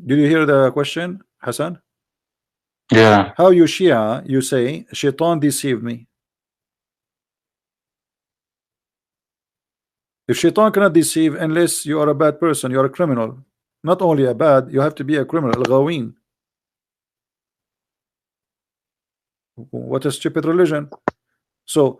Did you hear the question, Hassan? Yeah. How you Shia, you say shaitan deceived me. If shaitan cannot deceive unless you are a bad person, you are a criminal. Not only a bad, you have to be a criminal, al-ghaween. What a stupid religion. So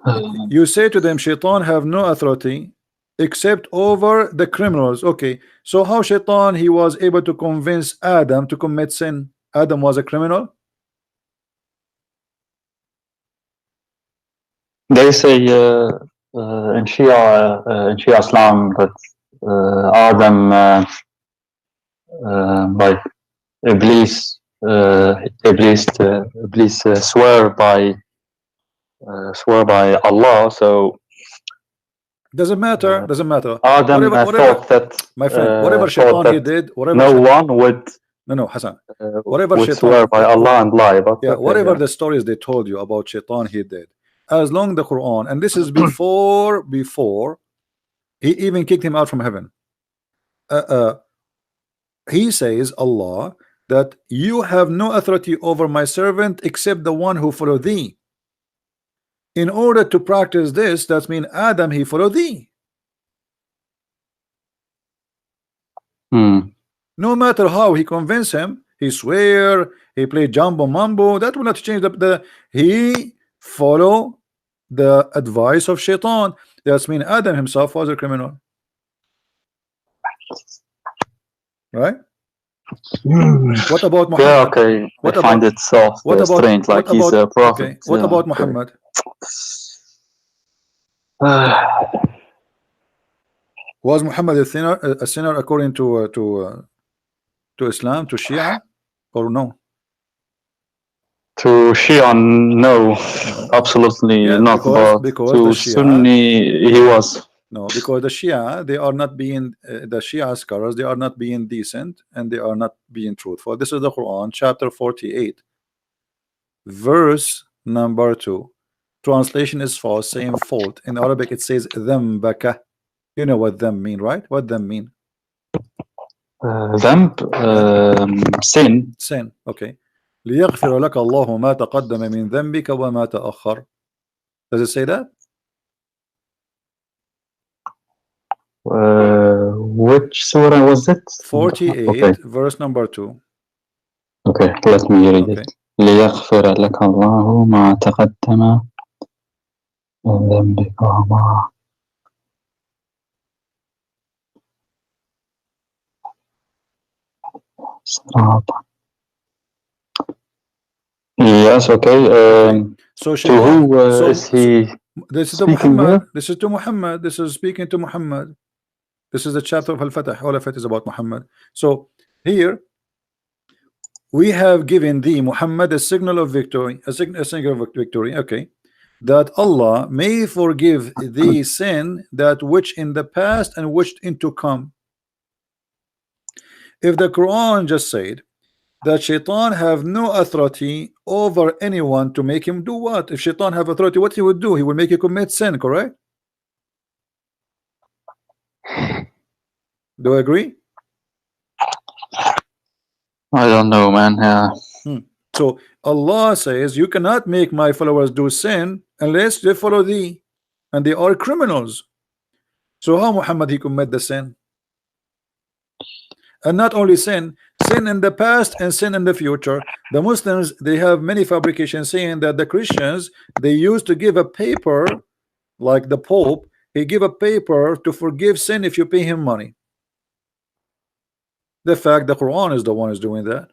you say to them, shaitan have no authority except over the criminals. Okay, so how shaitan, he was able to convince Adam to commit sin? Adam was a criminal? They say in Shia Islam that Adam like Iblis swear by Allah, so doesn't matter. Adam thought that, my friend, whatever shaitan he did, no one would no Hassan, whatever would shaitan swear by Allah and lie. But yeah, okay, whatever the stories they told you about shaitan he did, as long the Quran, and this is before he even kicked him out from heaven. He says, Allah, that you have no authority over my servant except the one who follow thee. In order to practice this, that means Adam, he follow thee. No matter how he convince him, he swear, he play jumbo mambo, that will not change he follow the advice of shaitan. That means Adam himself was a criminal. Right? What about Muhammad? Yeah, okay. I find it so strange, like he's a prophet. Okay. What about Muhammad? Was Muhammad a sinner according to Islam, to Shia, or no? To Shia, no, absolutely not. Because to Shia, Sunni, he was. No, because the Shia, they are not being the Shia scholars, they are not being decent and they are not being truthful. This is the Quran, chapter 48, verse number 2. Translation is false, saying fault. In Arabic, it says dhambaka. You know what them mean, right? What them mean? Sin. Sin. Okay. ليغفر لك الله ما تقدم من ذنبك وما تأخر. Does it say that? Which surah was it? 48, okay. Verse number 2. Okay, let me read it. ليغفر لك الله ما تقدم من ذنبك وما Yes, okay. So to who is he? This is to Muhammad. This is to Muhammad. This is speaking to Muhammad. This is the chapter of Al-Fatah. All of it is about Muhammad. So here we have given thee Muhammad a signal of victory, a signal of victory. Okay. that Allah may forgive thee sin that which in the past and which into come. If the Quran just said that Shaitan have no authority over anyone to make him do what? If Shaitan have authority, what he would do? He would make you commit sin, correct? Do you agree? I don't know, man. Yeah. So Allah says you cannot make my followers do sin unless they follow thee, and they are criminals. So how Muhammad he commit the sin? And not only sin in the past and sin in the future. The Muslims, they have many fabrications saying that the Christians, they used to give a paper, like the Pope, he give a paper to forgive sin if you pay him money. The fact the Quran is the one who's doing that.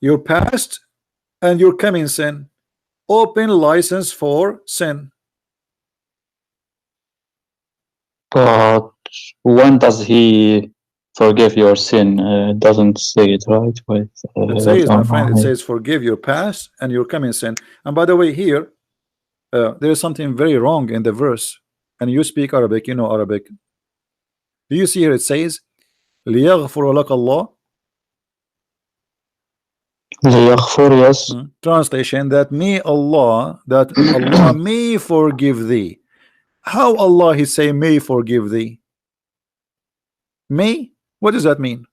Your past and your coming sin, open license for sin. But when does he forgive your sin? Doesn't say it, right? Wait, It says, my friend, it says forgive your past and your coming sin. And by the way, here there is something very wrong in the verse, and you speak Arabic, you know Arabic. Do you see here it says لِيَغْفُرَ لَكَ اللَّهُ? yes. Translation, that may Allah, that Allah may forgive thee. How Allah he say may forgive thee? May? What does that mean?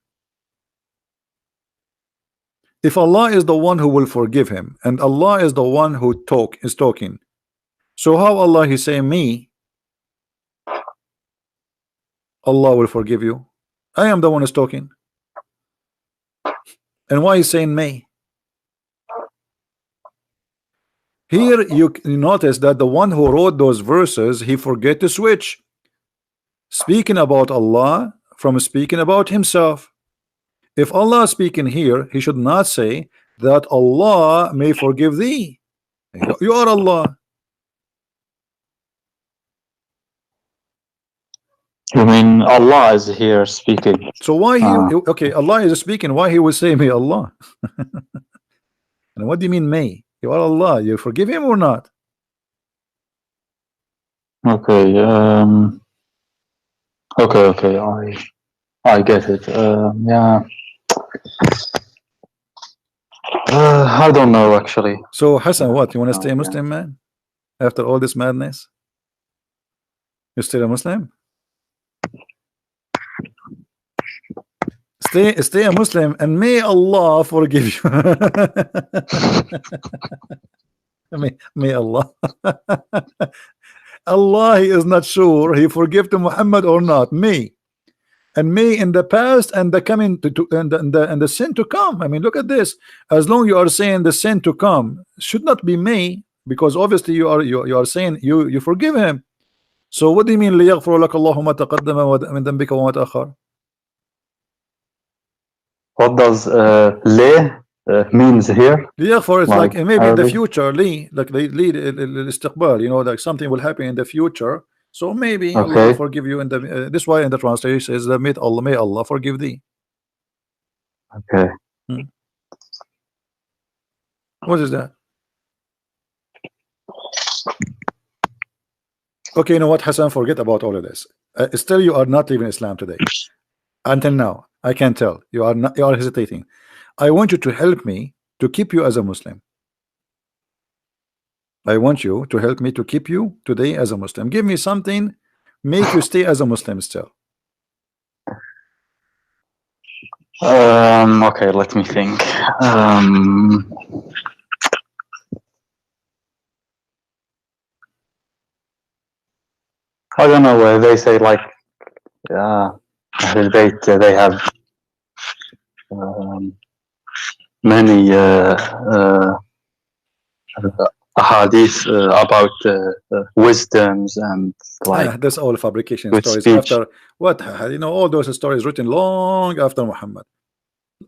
If Allah is the one who will forgive him, and Allah is the one who is talking, so how Allah he say me? Allah will forgive you. I am the one who's talking. And why is saying may? Here you notice that the one who wrote those verses, he forget to switch speaking about Allah from speaking about himself. If Allah is speaking here, he should not say that Allah may forgive thee. You are Allah. You mean Allah is here speaking? So why he okay, Allah is speaking, why he will say may Allah? And what do you mean may? You are Allah, you forgive him or not? Okay, okay, I get it. Yeah. I don't know actually. So Hassan, what, you want to stay a Muslim, man? After all this madness? You still a Muslim? Stay a Muslim and may Allah forgive you. may Allah. Allah, he is not sure he forgive to Muhammad or not. May. And may in the past and the coming and the sin to come. I mean, look at this. As long you are saying the sin to come, should not be may, because obviously you are saying you forgive him. So what do you mean لِيَغْفُرَ لَكَ اللَّهُ مَا تَقَدَّمَ مِنْ ذَنْبِكَ وَمَا تَأَخَّرَ? What does le means here? لِيَغْفُر is like maybe in the Arabic? future, like الاستقبال, you know, like something will happen in the future. So maybe Allah will forgive you in the this way in the translation is may Allah forgive thee. Okay. What is that? Okay, you know what, Hassan, forget about all of this. Still you are not leaving Islam today. Until now, I can tell you are not, you are hesitating. I want you to help me to keep you as a Muslim. I want you to help me to keep you today as a Muslim. Give me something, make you stay as a Muslim still. Okay, let me think. I don't know. They say like, Ahlul Bayt, they have many hadith about wisdoms and like that's all fabrication stories. speech. After what, you know, all those stories written long after Muhammad.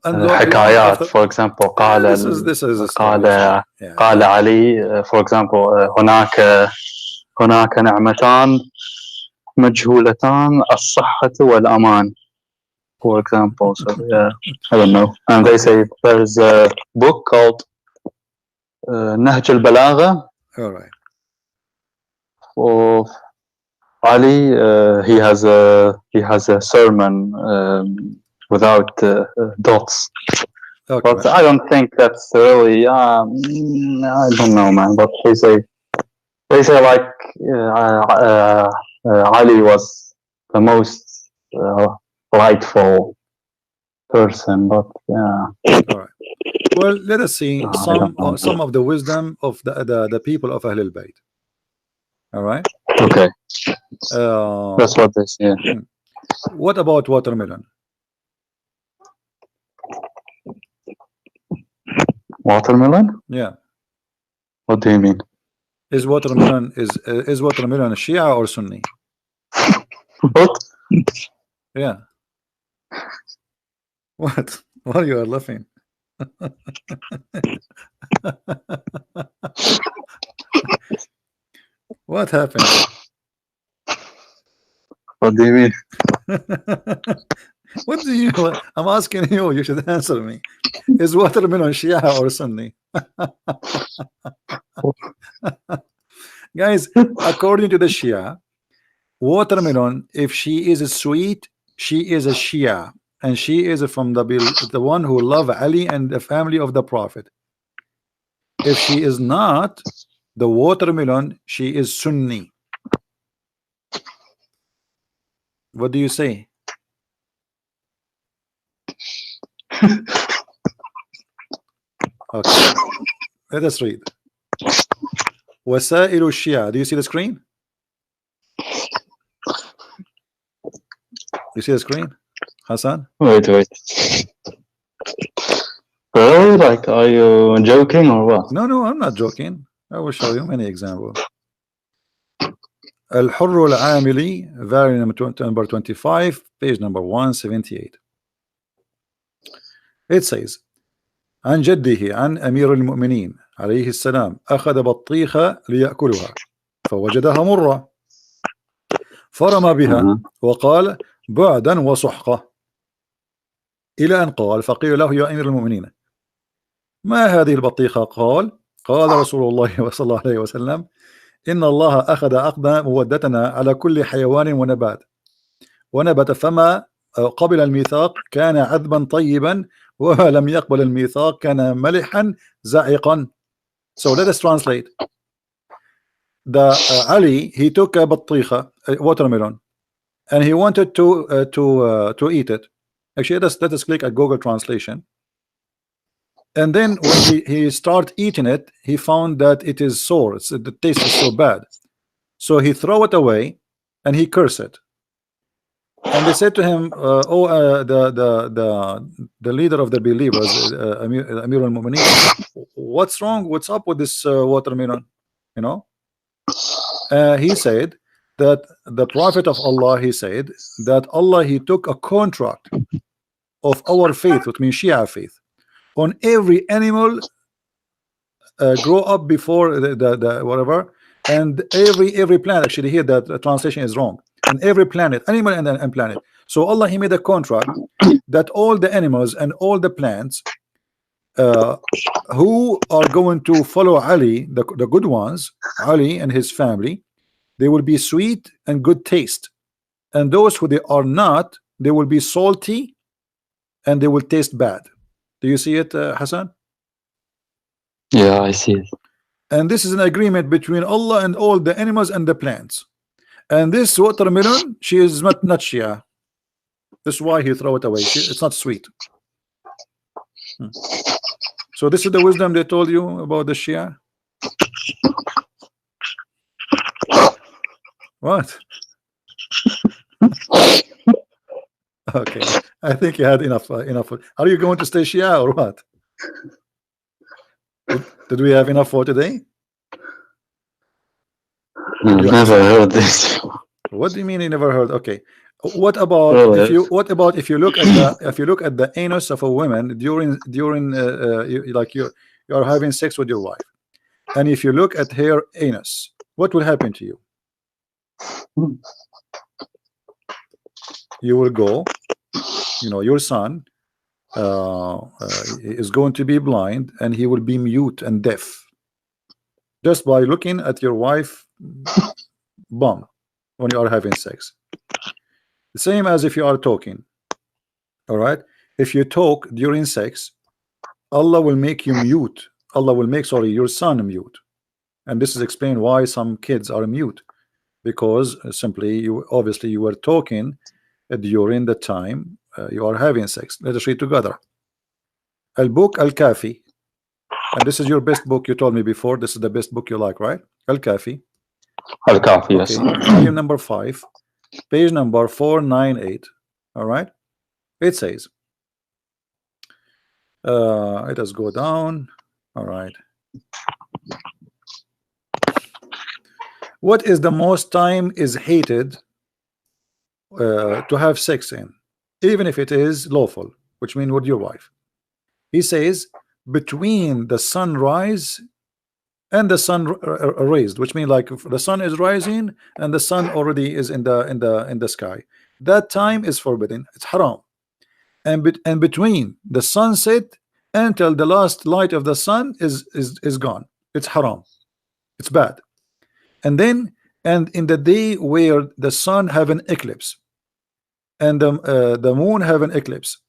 حكايات, for example, قال this is a قال قال علي, for example, هناك نعمتان مجهولتان الصحة والأمان, for example. So yeah, I don't know. And they say there's a book called نهج البلاغة. All right. For Ali, he has a sermon without dots. Okay. But I don't think that's really. I don't know, man. But they say like Ali was the most rightful person. But yeah. All right. Well, let us see I don't know. some of the wisdom of the people of Ahlul Bayt. All right. Okay, that's what they say. What about watermelon? Watermelon? Yeah. What do you mean? Is watermelon a Shia or Sunni? What? Yeah. What? Why you are laughing? What happened? What do you mean? What do you? I'm asking you. You should answer me. Is watermelon Shia or Sunni? Guys, according to the Shia, watermelon, if she is sweet, she is a Shia, and she is from the one who love Ali and the family of the Prophet. If she is not the watermelon, she is Sunni. What do you say? Okay, let us read. وسائل الشيعة. Do you see the screen? You see the screen, Hassan? Wait. Really? Like, are you joking or what? No, I'm not joking. I will show you many examples. الحر العاملي, variant number 25, page number 178. It says عن جده عن أمير المؤمنين عليه السلام أخذ بطيخة ليأكلها فوجدها مرة فرمى بها وقال بعدا وسحقة إلى أن قال فقيل له يا أمير المؤمنين ما هذه البطيخة؟ قال رسول الله صلى الله عليه وسلم إن الله أخذ عقد مودتنا على كل حيوان ونبت فما قبل الميثاق كان عذبا طيبا وما لم يقبل الميثاق كان ملحا زعقا. So let us translate. Ali, he took a بطيخة, watermelon, and he wanted to eat it. Actually, let us click at Google Translation. And then when he started eating it, he found that it is sour. The taste is so bad. So he threw it away and he cursed it. And they said to him, the leader of the believers, Amir al-Mu'mineen, what's wrong? What's up with this watermelon? You know? He said that the Prophet of Allah, he said that Allah, he took a contract of our faith, which means Shia faith, on every animal grow up before the whatever, and every planet. Actually, here that translation is wrong. And every planet, animal and planet. So Allah, he made a contract that all the animals and all the plants who are going to follow Ali, the good ones, Ali and his family, they will be sweet and good taste, and those who they are not, they will be salty and they will taste bad. Do you see it, Hassan? Yeah, I see it. And this is an agreement between Allah and all the animals and the plants. And this watermelon, she is not Shia. That's why he throw it away. It's not sweet. So this is the wisdom they told you about the Shia. What? Okay, I think you had enough. Are you going to stay Shia or what? Did we have enough for today? Never heard this. What do you mean you never heard? Okay. What about if you look at the anus of a woman during like you are having sex with your wife, and if you look at her anus, what will happen to you? You will go, your son is going to be blind and he will be mute and deaf just by looking at your wife bum when you are having sex. The same as if you are talking. All right, if you talk during sex, Allah will make you mute. Allah will make, sorry, your son mute. And this is explain why some kids are mute, because simply you obviously you were talking during the time you are having sex. Let us read together. Al-Book Al-Kafi, and this is your best book. You told me before this is the best book you like, right? Al-Kafi. Al-Kafi, yes. Okay. Volume number 5, page number 498. All right, it says, let us go down. All right, what is the most time is hated to have sex in, even if it is lawful, which means with your wife? He says between the sunrise and the sun raised, which means like the sun is rising and the sun already is in the sky. That time is forbidden. It's haram. And between the sunset until the last light of the sun is gone, it's haram. It's bad. And then in the day where the sun have an eclipse and the moon have an eclipse,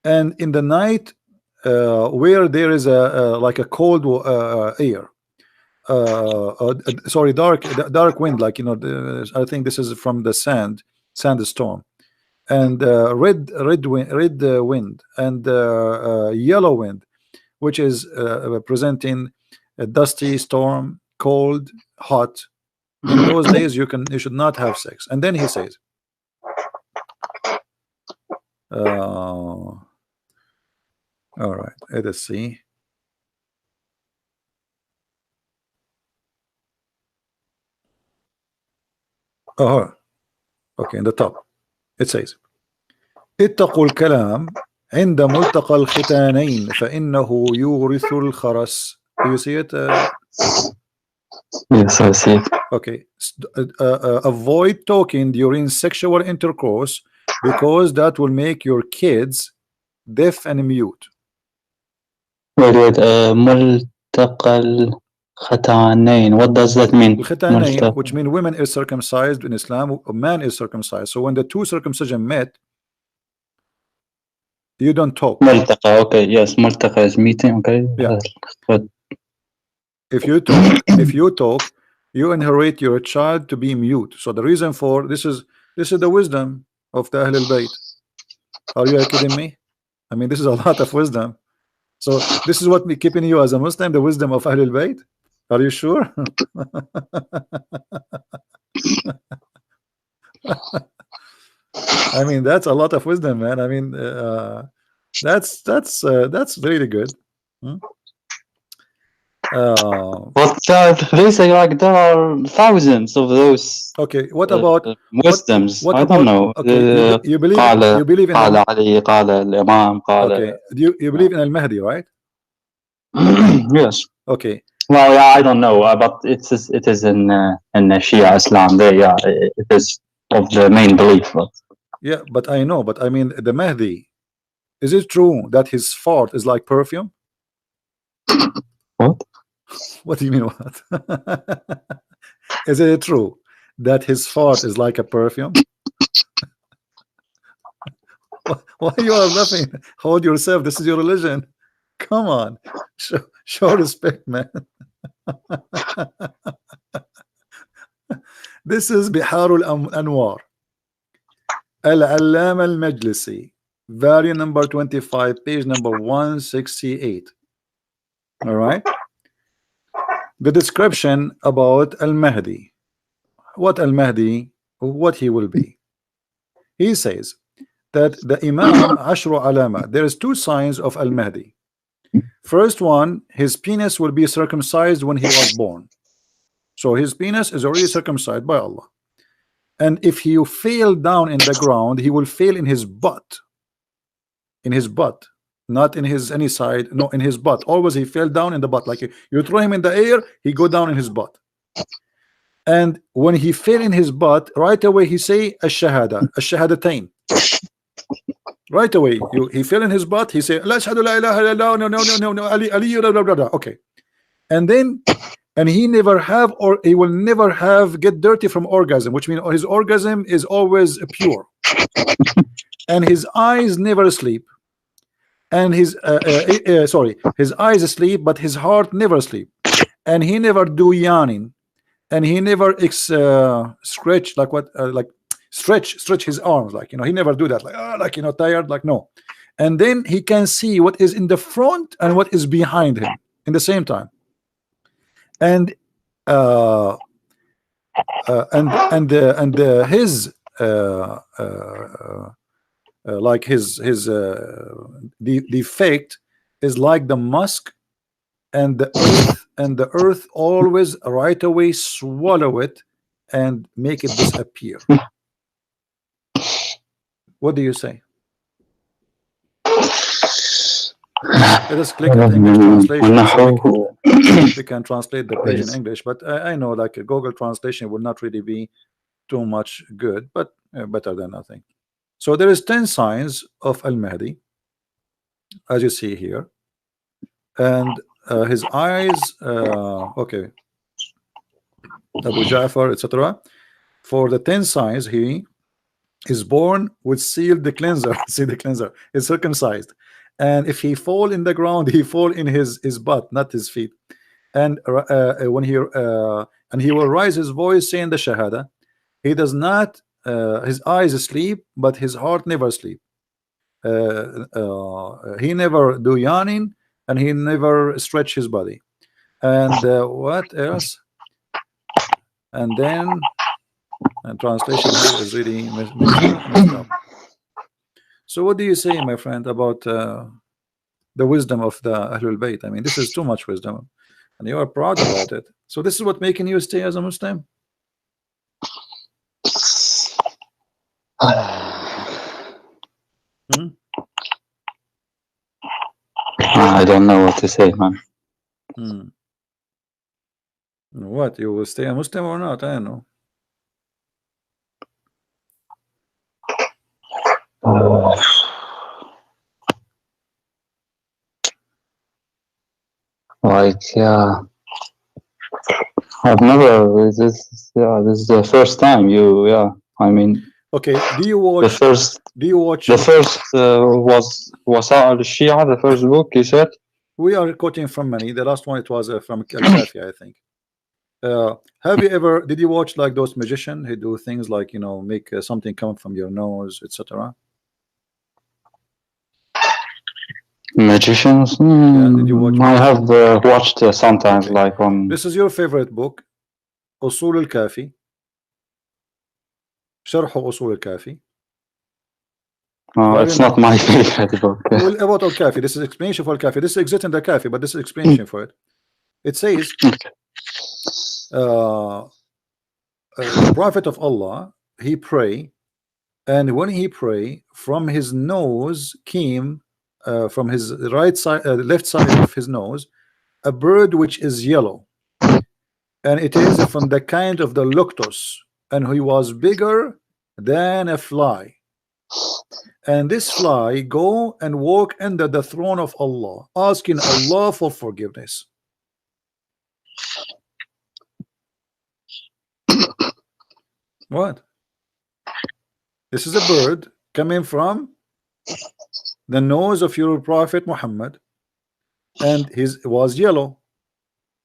and in the night where there is like a cold air, sorry, dark wind, like, you know, I think this is from the sandstorm, and red wind and yellow wind, which is presenting a dusty storm, cold, hot. In those days you should not have sex. And then he says, all right, let us see. Oh, okay, in the top it says, اتقوا الكلام عند ملتقى الختانين فإنه يورث الخرس. Do you see it? Yes, I see it. Okay. Avoid talking during sexual intercourse, because that will make your kids deaf and mute. Wait, ملتقى الختانين. What does that mean? الختانين, which mean women is circumcised in Islam, a man is circumcised. So when the two circumcision met, you don't talk. ملتقى, okay, yes, ملتقى is meeting, okay. Yeah. But if you talk, you inherit your child to be mute. So the reason for this is the wisdom of the Ahl al-Bayt. Are you kidding me? I mean, this is a lot of wisdom. So this is what me keeping you as a Muslim, the wisdom of Ahl al-Bayt. Are you sure? I mean, that's a lot of wisdom, man. I mean, that's really good. but they say like there are thousands of those. Okay, what about wisdoms? what I about, don't know. okay, you believe in قال علي, قال الإمام, قال. Okay, you believe in Al-Mahdi, right? Yes. Okay. Well, yeah, I don't know, but it is in Shia Islam. There, yeah, it is of the main belief. But. Yeah, but I know, but I mean, the Mahdi, is it true that his fart is like perfume? What? What do you mean what? Is it true that his fart is like a perfume? Why you are laughing? Hold yourself. This is your religion. Come on, show respect, man. This is Biharul Anwar, Al-Allama Al-Majlisi, volume number 25, page number 168. All right. The description about Al-Mahdi, what Al-Mahdi, what he will be. He says that the Imam Ashru Alama, there is two signs of Al-Mahdi. First one, his penis will be circumcised when he was born. So his penis is already circumcised by Allah. And if he fell down in the ground, he will fail in his butt. In his butt. Not in his any side, no, in his butt. Always he fell down in the butt. Like you throw him in the air, he go down in his butt. And when he fell in his butt, right away he say ash-shahada, ash-shahadatain. Right away, he fell in his butt. He say, "La ashhadu la ilaha illallah." No, Ali, blah, blah, blah. Okay, and then and he never have, or he will never have, get dirty from orgasm, which means his orgasm is always pure, and his eyes never sleep, and his sorry, his eyes sleep but his heart never sleep, and he never do yawning, and he never stretch, like what, like stretch his arms, like, you know, he never do that, like, like, you know, tired, like, no. And then he can see what is in the front and what is behind him in the same time. And his like his the effect is like the musk, and the earth always right away swallow it and make it disappear. What do you say? Let us click at English translation so we can translate the page in English, but I know, like, a Google translation will not really be too much good, but better than nothing. So there is 10 signs of Al-Mahdi, as you see here, and his eyes, okay, Abu Ja'far, etc. For the 10 signs, he is born with sealed the cleanser. See, the cleanser is circumcised, and if he fall in the ground, he fall in his butt, not his feet. And when he and he will raise his voice saying the Shahada. He does not, his eyes sleep but his heart never sleep. He never do yawning, and he never stretch his body. And what else? And then, and translation here is really messed up. So what do you say, my friend, about the wisdom of the Ahlul Bayt? I mean, this is too much wisdom, and you are proud about it. So this is what making you stay as a Muslim? I don't know what to say, man. What, you will stay a Muslim or not? I don't know. Like, yeah, I've never. This is the first time you. Yeah, I mean. Okay. Do you watch? The first. Do you watch? The first was al-Shia. The first book you said. We are quoting from many. The last one, it was from Al-Kafi, I think. Have you ever? Did you watch like those magicians who do things like, you know, make something come from your nose, etc.? Magicians? Yeah, did you watch? I have watched sometimes, okay. Like on. This is your favorite book, Usul al-Kafi. Sharh Usul al-Kafi. It's not my favorite book. Well, about al-Kafi, this is explanation for al-Kafi. This exists in the Kafi, but this is explanation for it. It says, the Prophet of Allah, he pray, and when he pray, from his nose came, from his right side, left side of his nose, a bird which is yellow, and it is from the kind of the luctus, and he was bigger than a fly. And this fly go and walk under the throne of Allah, asking Allah for forgiveness. What? This is a bird coming from the nose of your Prophet Muhammad, and his was yellow.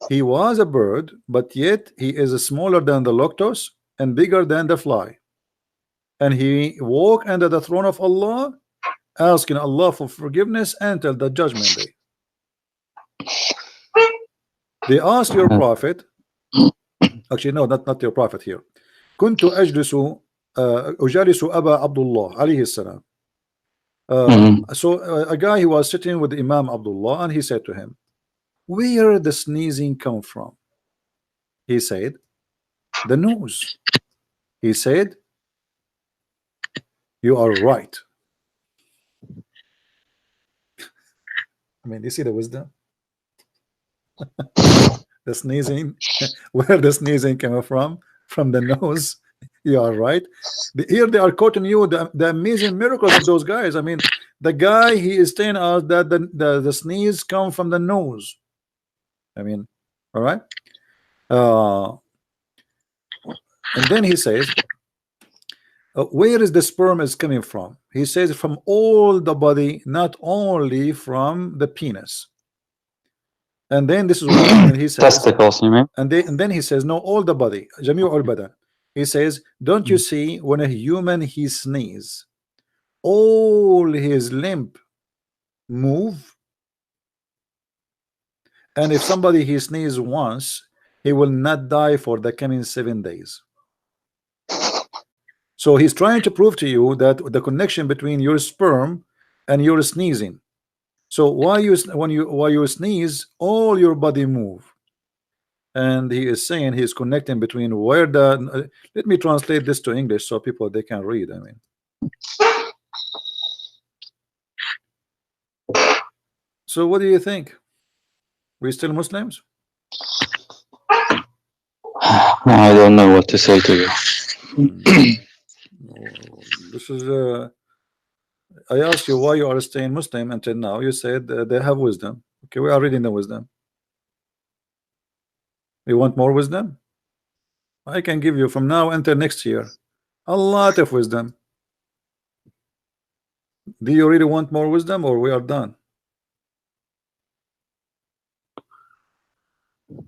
He was a bird, but yet he is smaller than the luctus and bigger than the fly. And he walked under the throne of Allah, asking Allah for forgiveness until the judgment day. They asked your Prophet, actually no, not your Prophet here. كنت أجلس أجالس أبا عبد الله عليه السلام. So a guy, he was sitting with Imam Abdullah, and he said to him, where the sneezing come from? He said, the nose. He said, you are right. I mean, you see the wisdom? The sneezing, where the sneezing came from the nose. You are right. Here they are quoting you the amazing miracles of those guys. I mean, the guy, he is telling us that the sneeze come from the nose. I mean, all right. And then he says, where is the sperm is coming from? He says from all the body, not only from the penis. And then this is when he says testicles, you mean? and then he says no, all the body, جميع البدن. He says, don't you see when a human he sneeze, all his limb move, and if somebody he sneeze once, he will not die for the coming 7 days. So he's trying to prove to you that the connection between your sperm and your sneezing. So while you sneeze, all your body move. And he is saying he's connecting between where the let me translate this to English so people they can read. I mean, so what do you think? We still Muslims? I don't know what to say to you. This is I asked you why you are staying Muslim until now. You said they have wisdom. Okay, we are reading the wisdom. You want more wisdom? I can give you from now until next year a lot of wisdom. Do you really want more wisdom, or we are done?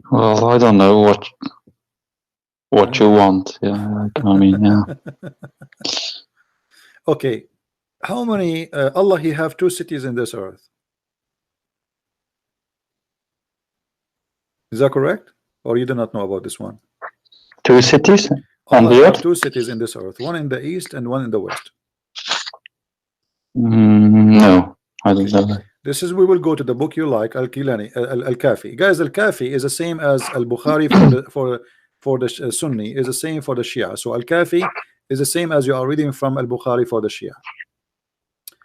Well, I don't know what you want. Yeah, I mean, yeah. Okay, how many Allah he have 2 cities in this earth? Is that correct, or you do not know about this one? 2 cities on Allah the have earth? 2 cities in this earth, one in the east and one in the west. No, I don't know that. This is, we will go to the book you like, Al-Kilani, Al-Kafi. Guys, Al-Kafi is the same as Al-Bukhari for the Sunni, is the same for the Shia. So Al-Kafi is the same as you are reading from Al-Bukhari for the Shia.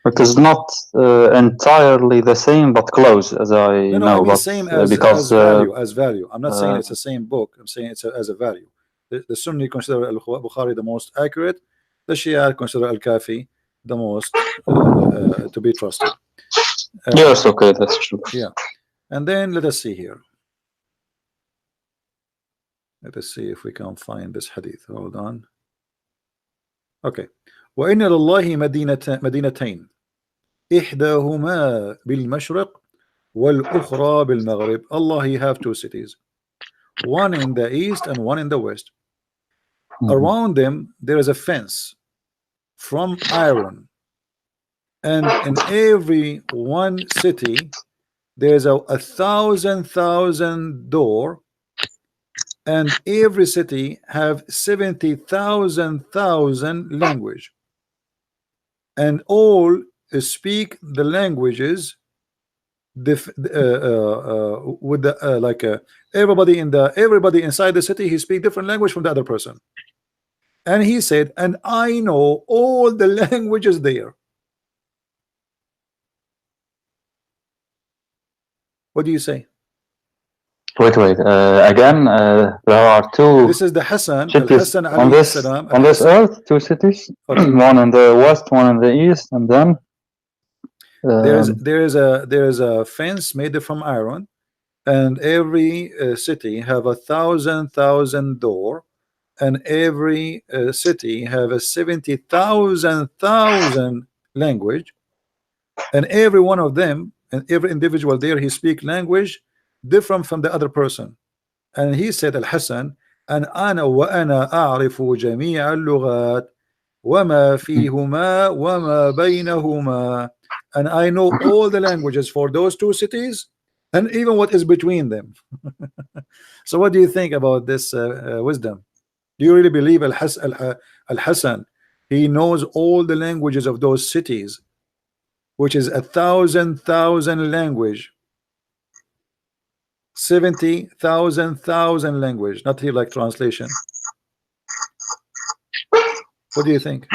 It is not entirely the same, but close, as I No, know. I mean but same as because as value. I'm not saying it's the same book. I'm saying it's as a value. The Sunni consider Al-Bukhari the most accurate. The Shia consider Al-Kafi the most to be trusted. yes, okay, that's true. Yeah, and then let us see here. Let us see if we can find this hadith. Hold on. Okay. وإن لله مدينتين إحداهما بالمشرق والأخرى بالمغرب. Allah he have 2 cities, one in the east and one in the west. Around them there is a fence from iron, and in every one city there's a 1,000 door, and every city have 70,000 language, and all speak the languages with the like everybody inside the city he speak different language from the other person. And he said, and I know all the languages there. What do you say? Wait, again, there are 2 This is the Hassan cities Al-Hassan on this earth, 2 cities, okay. One in the west, one in the east, and then there is a fence made from iron, and every city have 1,000 door, and every city have a 70,000 language, and every one of them, and every individual there he speak language different from the other person. And he said, Al-Hassan, and ana wa ana a'rifu jami' al-lughat wa ma fihuma wa ma baynahuma, and I know all the languages for those 2 cities and even what is between them. So what do you think about this wisdom? Do you really believe Al-Hassan he knows all the languages of those cities, which is 1,000 language, 70,000 language, not here like translation? What do you think?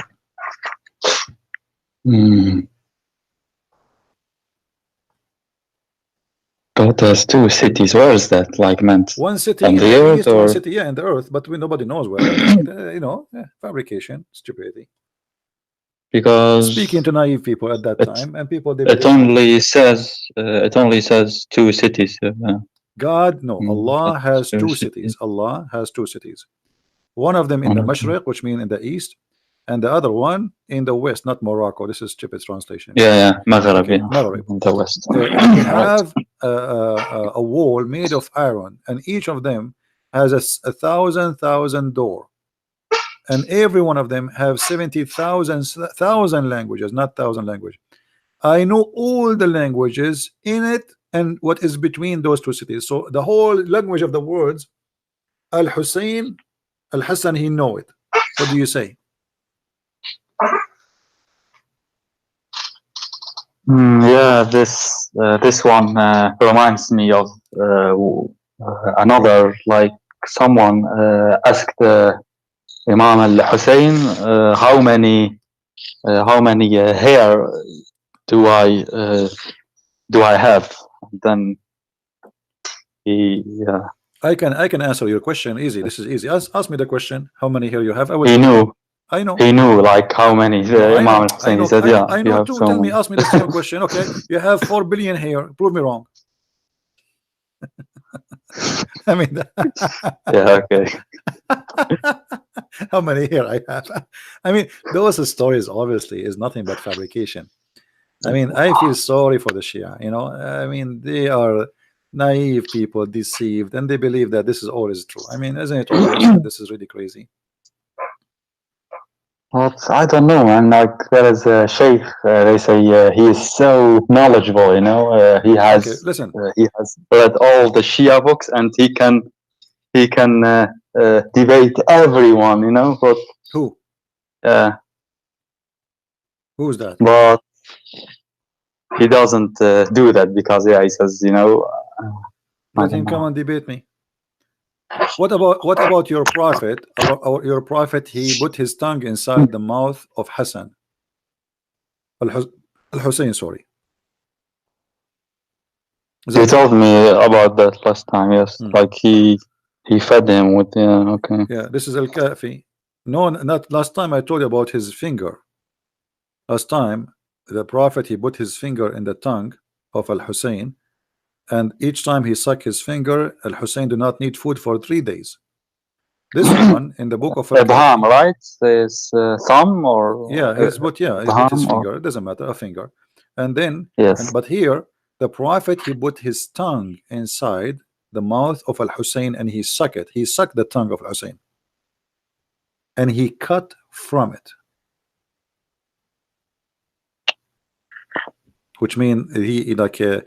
But there's 2 cities. Where is that? Like meant? One city on in the earth, east, or one city, yeah, in the earth, but nobody knows where. You know, fabrication, stupidity. Because Speaking to naive people at that time, and people they it only says 2 cities. God, no, Allah But has two she- cities. Allah has two cities. One of them in the Mashriq, which means in the east, and the other one in the west, not Morocco. This is stupid translation. yeah, Maghreb, Okay, yeah, Maghrib. in the west. They Right. have a wall made of iron, and each of them has a thousand door, and every one of them have 70,000 languages, not thousand language. I know all the languages in it and what is between those two cities. So the whole language of the words, Al Hussein, Al Hassan, he know it. What do you say? Yeah, this one reminds me of another, like someone asked Imam al Hussein, how many hair do I have? And then he I can answer your question easy. This is easy. Ask me the question. How many hair you have? I will he tell you. knew I know. he knew like how many. No, I Imam know. al I Hussein, know. he said, yeah, I you know have too. so Tell me. many. Ask me the same question. Okay, you have 4 billion hair. Prove me wrong. I mean, Yeah, okay. how many hair I have? I mean, those stories obviously is nothing but fabrication. I mean, I feel sorry for the Shia. You know, I mean, they are naive people, deceived, and they believe that this is always true. I mean, isn't it obvious that this is really crazy? But I don't know, man. Like there is a sheikh. They say he is so knowledgeable. You know, he Okay, has listen. read all the Shia books, and he can debate everyone. You know, but Who? Who's that? but he doesn't do that because he says, you know, I Let don't him come know. and debate me. What about your prophet? About your prophet, he put his tongue inside the mouth of Hassan. Al-Hussein, sorry. Is He that told true? me about that last time. Yes, like he fed him with. Yeah, okay. Yeah, this is Al-Kafi. No, not last time I told you about his finger. Last time the prophet, he put his finger in the tongue of Al-Hussein, and each time he sucked his finger, Al-Hussein do not need food for 3 days. This one in the book of Ibham, Al-Kafi, right? Is thumb or yeah, he's put his Ibham or finger. It doesn't matter, a finger. And then, yes. but here the prophet, he put his tongue inside the mouth of Al-Hussein and he sucked it. He sucked the tongue of Al-Hussein and he cut from it, which mean he like the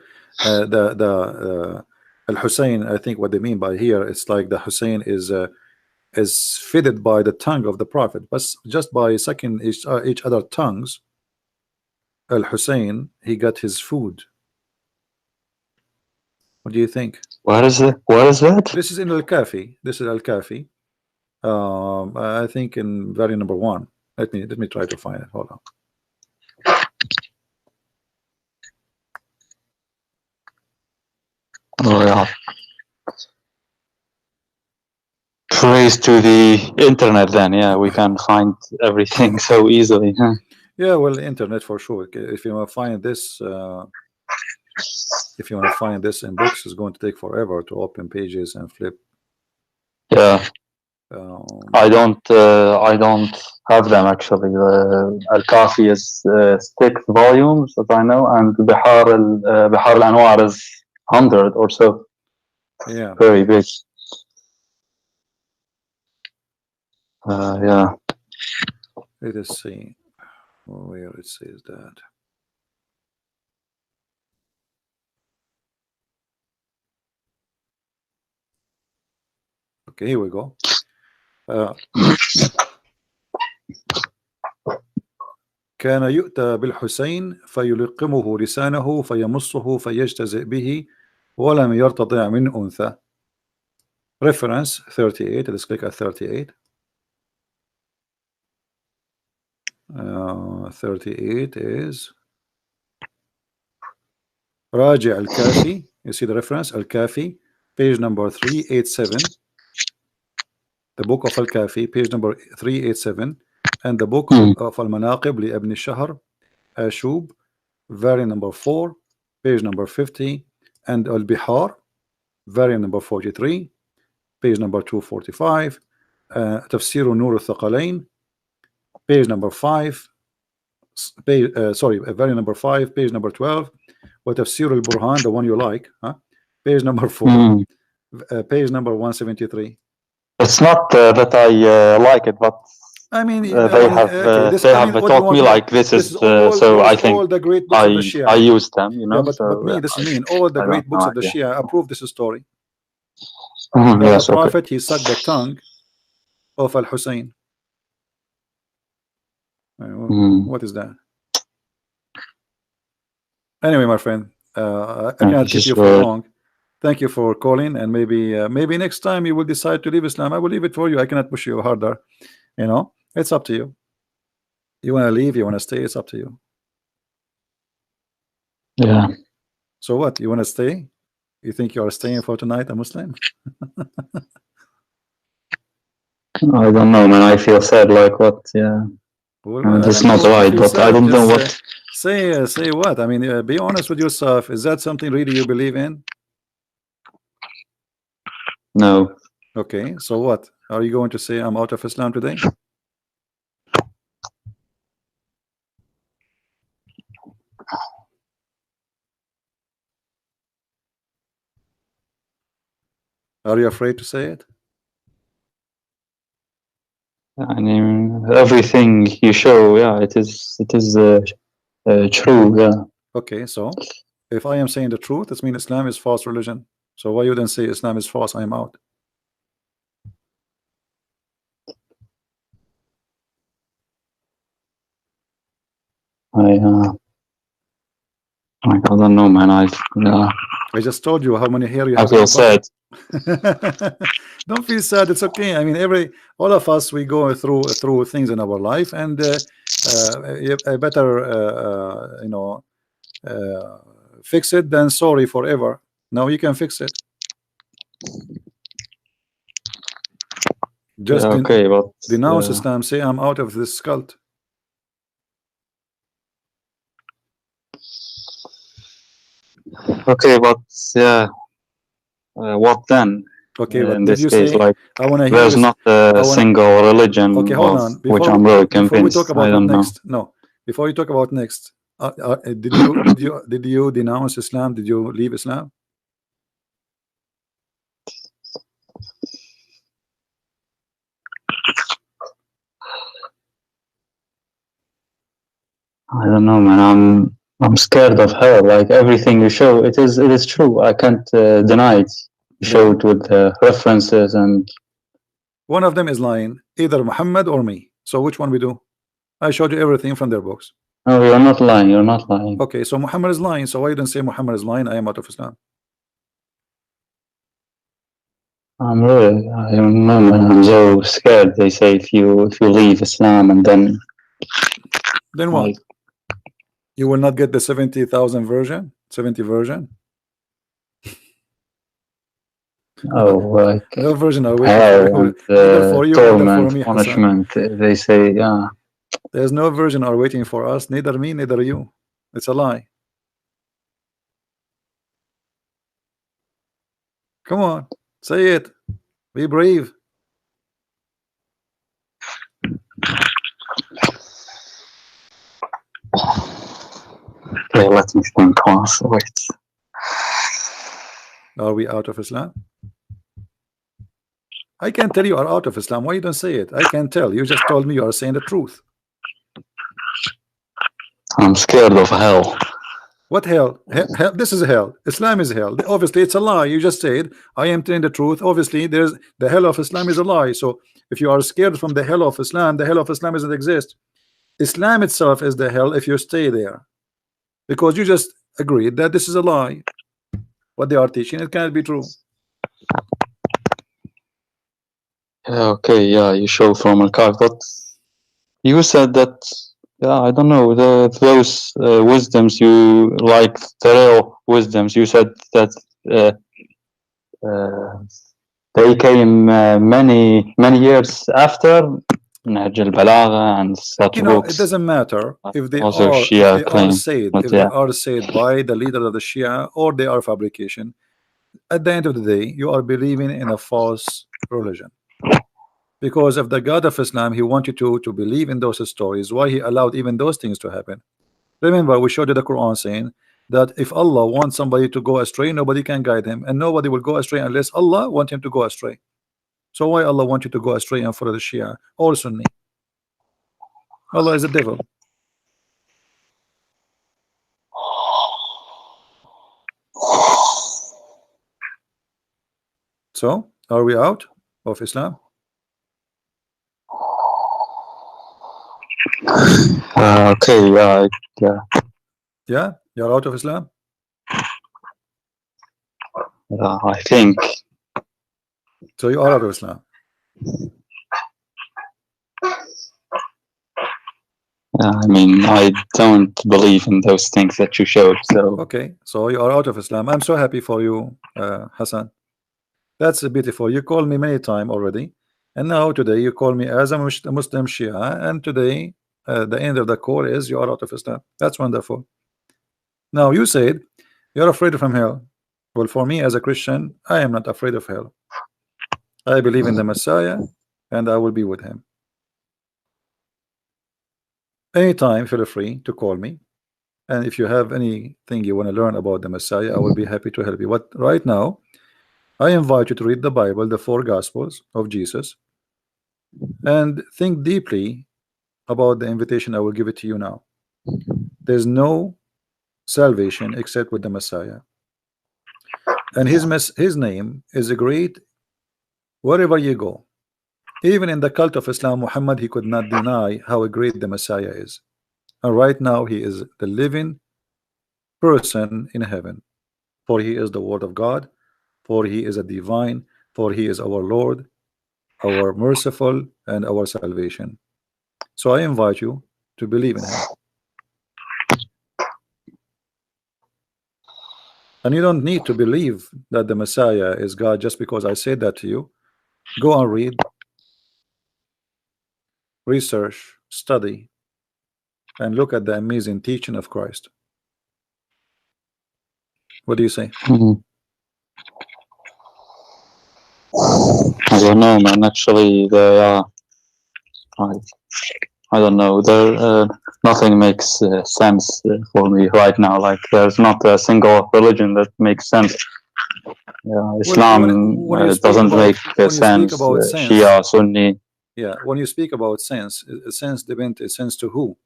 Al-Hussein. I think what they mean by here, it's like the Hussein is fitted by the tongue of the prophet, but just by sucking each other tongues, Al-Hussein, he got his food. What do you think? What is it? What is that? This is in Al-Kafi. This is Al-Kafi. I think in value number 1. Let me try to find it. Hold on. Oh yeah. Praise to the internet. Then yeah, we can find everything so easily. Huh? Yeah, well, the internet for sure. If you want to find this, if you want to find this in books, it's going to take forever to open pages and flip. Yeah. I don't have them actually. Al-Kafi is 6 volumes, as I know, and Bihar al-Anwar is 100 or so. Yeah, very big. Yeah. let us see where it says that. Okay, here we go. كان يؤتى بالحسين فيلقمه لسانه فيمصه فيجتزئ به ولم يرتضع من أنثى. Reference 38. Let's click at 38. 38 is راجع Al-Kafi. You see the reference, Al-Kafi, page number 387. The book of Al-Kafi, page number 387, and the book of Al-Manaqib li Ibn Shahr Ashub, volume number 4, page number 50, and Al-Bihar, variant number 43, page number 245, تفسير نور الثقلين, page number 5, variant number 5, page number 12, وتفسير البرهان, the one you like, page number 4, page number 173. It's not that I like it, but I mean, they have taught me like this is so I think all the great books of the Shia. I use them, you know. Yeah, but me, this mean all the great books of the Shia approve this story. Yes, the Prophet, he sucked the tongue of Al Hussein. What is that? Anyway, my friend, I cannot keep you for long. Thank you for calling, and maybe next time you will decide to leave Islam. I will leave it for you. I cannot push you harder. You know, it's up to you. You want to leave, you want to stay, it's up to you. Yeah. So what? You want to stay? You think you are staying for tonight, a Muslim? I don't know, man. I feel sad. Like what? Yeah. Well, that's not right, but sad. I don't know what. Say what? I mean, be honest with yourself. Is that something really you believe in? No. Okay, so what? Are you going to say I'm out of Islam today? Are you afraid to say it? I mean, everything you show, yeah, it is true, yeah. Okay, so if I am saying the truth, it means Islam is false religion. So why you then say Islam is false? I am out. I don't know, man. I just told you how many hair you have. I feel sad. Don't feel sad. It's okay. I mean, all of us, we go through things in our life, and better you know, fix it than sorry forever. Now you can fix it. Just okay, but denounce Islam. Say I'm out of this cult. Okay, but yeah, what then? Okay, but in did this you case, say, like, I want to hear there's not a single religion okay, hold on. which I'm really convinced. Before we talk about I don't know. next, no. Before you talk about next, did you denounce Islam? Did you leave Islam? I don't know, man. I'm scared of hell. Like everything you show, it is true. I can't deny it. You show it with references, and one of them is lying, either Muhammad or me. So which one we do? I showed you everything from their books. No, you're not lying. You're not lying. Okay, so Muhammad is lying. So why you don't say Muhammad is lying? I am out of Islam. I don't know, man. I'm so scared. They say if you leave Islam and then what? Like, you will not get the 70,000 version, 70 version. Oh, like no version of for you, torment, me, punishment. They say, yeah. There's no version are waiting for us. Neither me, neither you. It's a lie. Come on, say it. Be brave. Okay, let me think. Wait. Are we out of Islam? I can tell you are out of Islam. Why you don't say it? I can tell. You just told me you are saying the truth. I'm scared of hell. What hell? Hell? This is hell. Islam is hell. Obviously, it's a lie. You just said I am telling the truth. Obviously, there's the hell of Islam is a lie. So if you are scared from the hell of Islam, the hell of Islam doesn't exist. Islam itself is the hell if you stay there, because you just agreed that this is a lie. What they are teaching, it cannot be true. Okay, yeah, you show from Al-Kahf, but you said that, yeah, I don't know, those wisdoms you like, the real wisdoms, you said that they came many years after Nahj al-Balagha and such books. It doesn't matter if they also are Shia said, if they are said by the leader of the Shia or they are fabrication. at the end of the day, you are believing in a false religion. Because if the God of Islam, he wanted you to believe in those stories, why he allowed even those things to happen? Remember, we showed you the Quran saying that if Allah wants somebody to go astray, nobody can guide him, and nobody will go astray unless Allah want him to go astray. So why Allah want you to go astray and follow the Shia or Sunni? Allah is a devil. So are we out of Islam? Okay, yeah. Yeah, you're out of Islam. I think. So you are out of Islam. I mean, I don't believe in those things that you showed. So okay, so you are out of Islam. I'm so happy for you, Hassan. That's beautiful. You called me many times already, and now today you call me as a Muslim Shia, and today the end of the call is you are out of Islam. That's wonderful. Now you said you're afraid from hell. Well, for me as a Christian, I am not afraid of hell. I believe in the Messiah, and I will be with him. Anytime, feel free to call me, and if you have anything you want to learn about the Messiah, I will be happy to help you. But right now, I invite you to read the Bible, the 4 Gospels of Jesus, and think deeply about the invitation I will give it to you now. There's no salvation except with the Messiah, and his name is great wherever you go. Even in the cult of Islam, Muhammad, he could not deny how great the Messiah is, and right now he is the living person in heaven, for he is the word of God, for he is a divine, for he is our Lord, our merciful, and our salvation. So I invite you to believe in him. And you don't need to believe that the Messiah is God just because I said that to you. Go and read, research, study, and look at the amazing teaching of Christ. What do you say? I don't know, man. Actually, I don't know. Nothing makes sense for me right now. Like, there's not a single religion that makes sense. Islam doesn't make sense. Shia, Sunni. Yeah, when you speak about sense depends. Sense to who?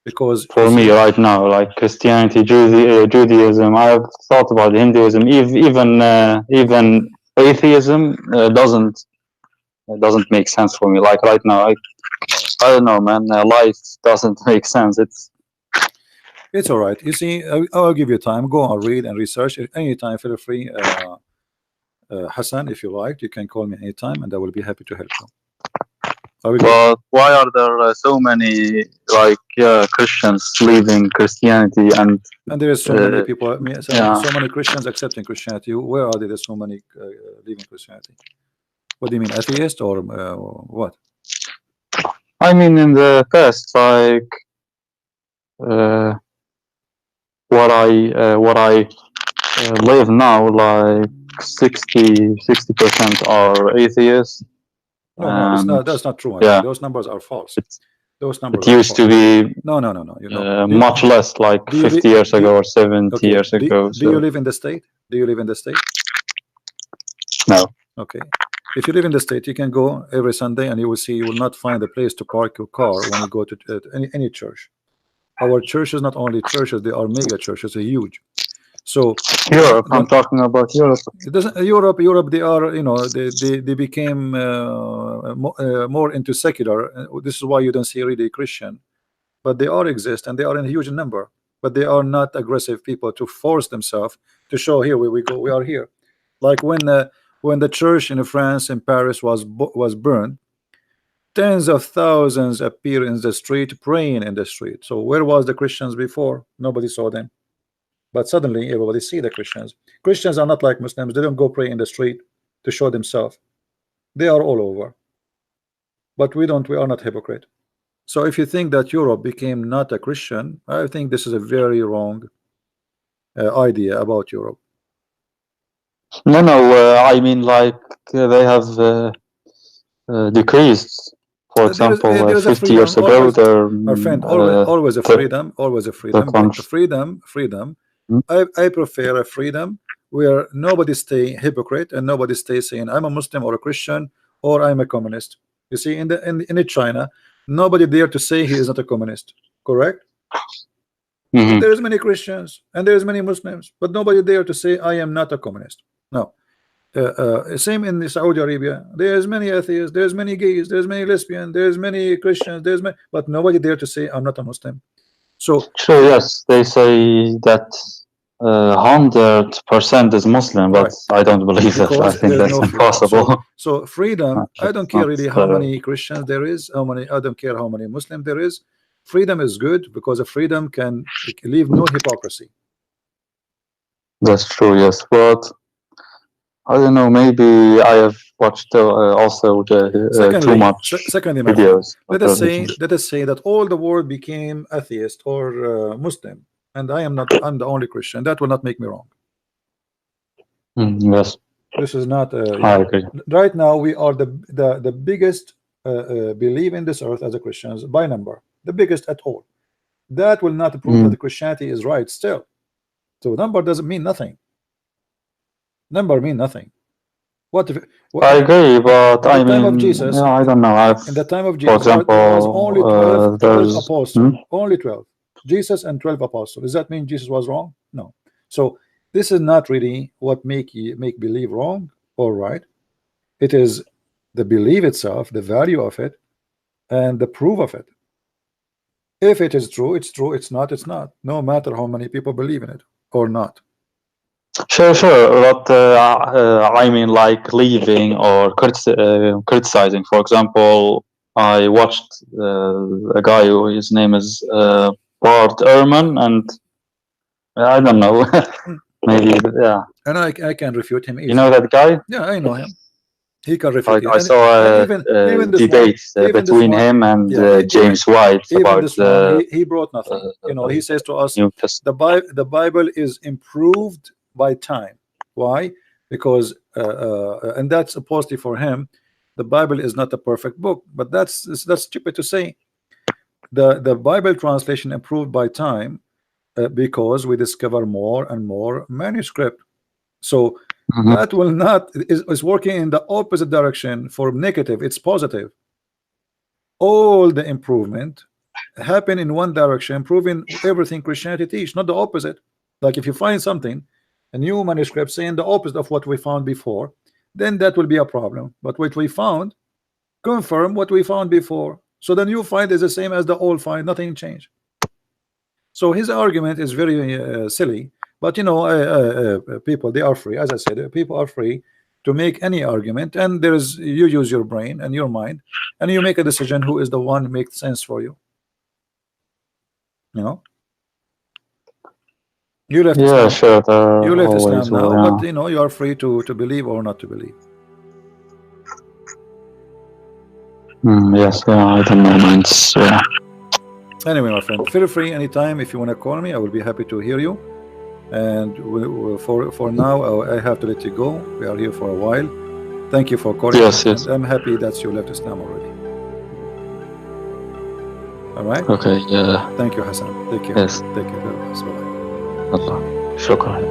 Because for me right now, like Christianity, Judaism, I've thought about Hinduism, even atheism doesn't make sense for me. Like right now, I don't know, man. Life doesn't make sense. It's all right. You see, I'll give you time. Go and read and research. Anytime, feel free. Hassan, if you like, you can call me anytime, and I will be happy to help you. But why are there so many Christians leaving Christianity and there is so many people, so many Christians accepting Christianity? Where are there so many leaving Christianity? What do you mean, atheist or what? I mean, in the past, like what I live now, like 60% are atheists. No, that's not true. Yeah. Those numbers are false. Those numbers it used to be no. You know, much less, like 50 years ago or 70 years ago. Do you live in the state? Do you live in the state? No. Okay. If you live in the state, you can go every Sunday, and you will see you will not find a place to park your car when you go to any church. Our churches, not only churches, they are mega churches, they're huge. So Europe, I'm talking about Europe. It doesn't, Europe, they are, you know, they became more into secular. This is why you don't see really Christian, but they all exist, and they are in a huge number. But they are not aggressive people to force themselves to show here where we go. We are here, like when the church in France in Paris was burned. Tens of thousands appear in the street, praying in the street. So where was the Christians before? Nobody saw them. But suddenly everybody see the Christians. Christians are not like Muslims. They don't go pray in the street to show themselves. They are all over. But we are not hypocrite. So if you think that Europe became not a Christian, I think this is a very wrong idea about Europe. No, no. I mean, like they have decreased. For example, There is a 50 freedom years ago, always, there my friend. Always a freedom, always a freedom. But the freedom. I prefer a freedom where nobody stay hypocrite and nobody stay saying I'm a Muslim or a Christian or I'm a communist. You see, in China, nobody dare to say he is not a communist. Correct? But there is many Christians and there is many Muslims, but nobody dare to say I am not a communist. No. Same in Saudi Arabia. There's many atheists, there's many gays, there's many lesbians, there's many Christians, but nobody dare to say I'm not a Muslim. So sure, yes, they say that 100% is Muslim, but I don't believe that. I think that's impossible. So freedom, I don't care really how many Christians there is, I don't care how many Muslims there is. Freedom is good because a freedom can leave no hypocrisy. That's true, yes, but I don't know. Maybe I have watched also too much videos. Let us say that all the world became atheist or Muslim, and I'm the only Christian. That will not make me wrong. Yes, this is not. I agree. Right now, we are the biggest believe in this earth as a Christians by number, the biggest at all. That will not prove that the Christianity is right still. So number doesn't mean nothing. Number mean nothing. What I agree, but I mean, of Jesus, I don't know. In the time of Jesus, there was only 12 apostles. Only 12. Jesus and 12 apostles. Does that mean Jesus was wrong? No. So this is not really what make believe wrong or right. It is the belief itself, the value of it, and the proof of it. If it is true, it's true. It's not, it's not. No matter how many people believe in it or not. Sure, but I mean, like leaving or criticizing. For example, I watched a guy who his name is Bart Ehrman, and I don't know, maybe yeah. And I can refute him easily. You know that guy? Yeah, I know him. He can refute. I saw a debate between him and James White about he brought nothing. You know, he says to us, the Bible is improved by time. Why? Because and that's supposedly for him, the Bible is not a perfect book, but that's stupid to say. The Bible translation improved by time because we discover more and more manuscript. So that will not is working in the opposite direction. For negative, it's positive. All the improvement happen in one direction, proving everything Christianity teach, not the opposite. Like if you find something, a new manuscript saying the opposite of what we found before, then that will be a problem. But what we found confirm what we found before. So the new find is the same as the old find, nothing changed. So his argument is very silly. But you know, people, they are free. As I said, people are free to make any argument, and you use your brain and your mind, and you make a decision who is the one who makes sense for you. You know, you left Islam. Sure. You left Islam now, but you know you are free to believe or not to believe. Yes, I don't know, man. Yeah. Anyway, my friend, feel free anytime if you want to call me. I will be happy to hear you. And for now, I have to let you go. We are here for a while. Thank you for calling. Yes. I'm happy that you left Islam already. All right. Okay. Yeah. Thank you, Hassan. Take care. Yes. Take care. Bye. Allah. Shukran.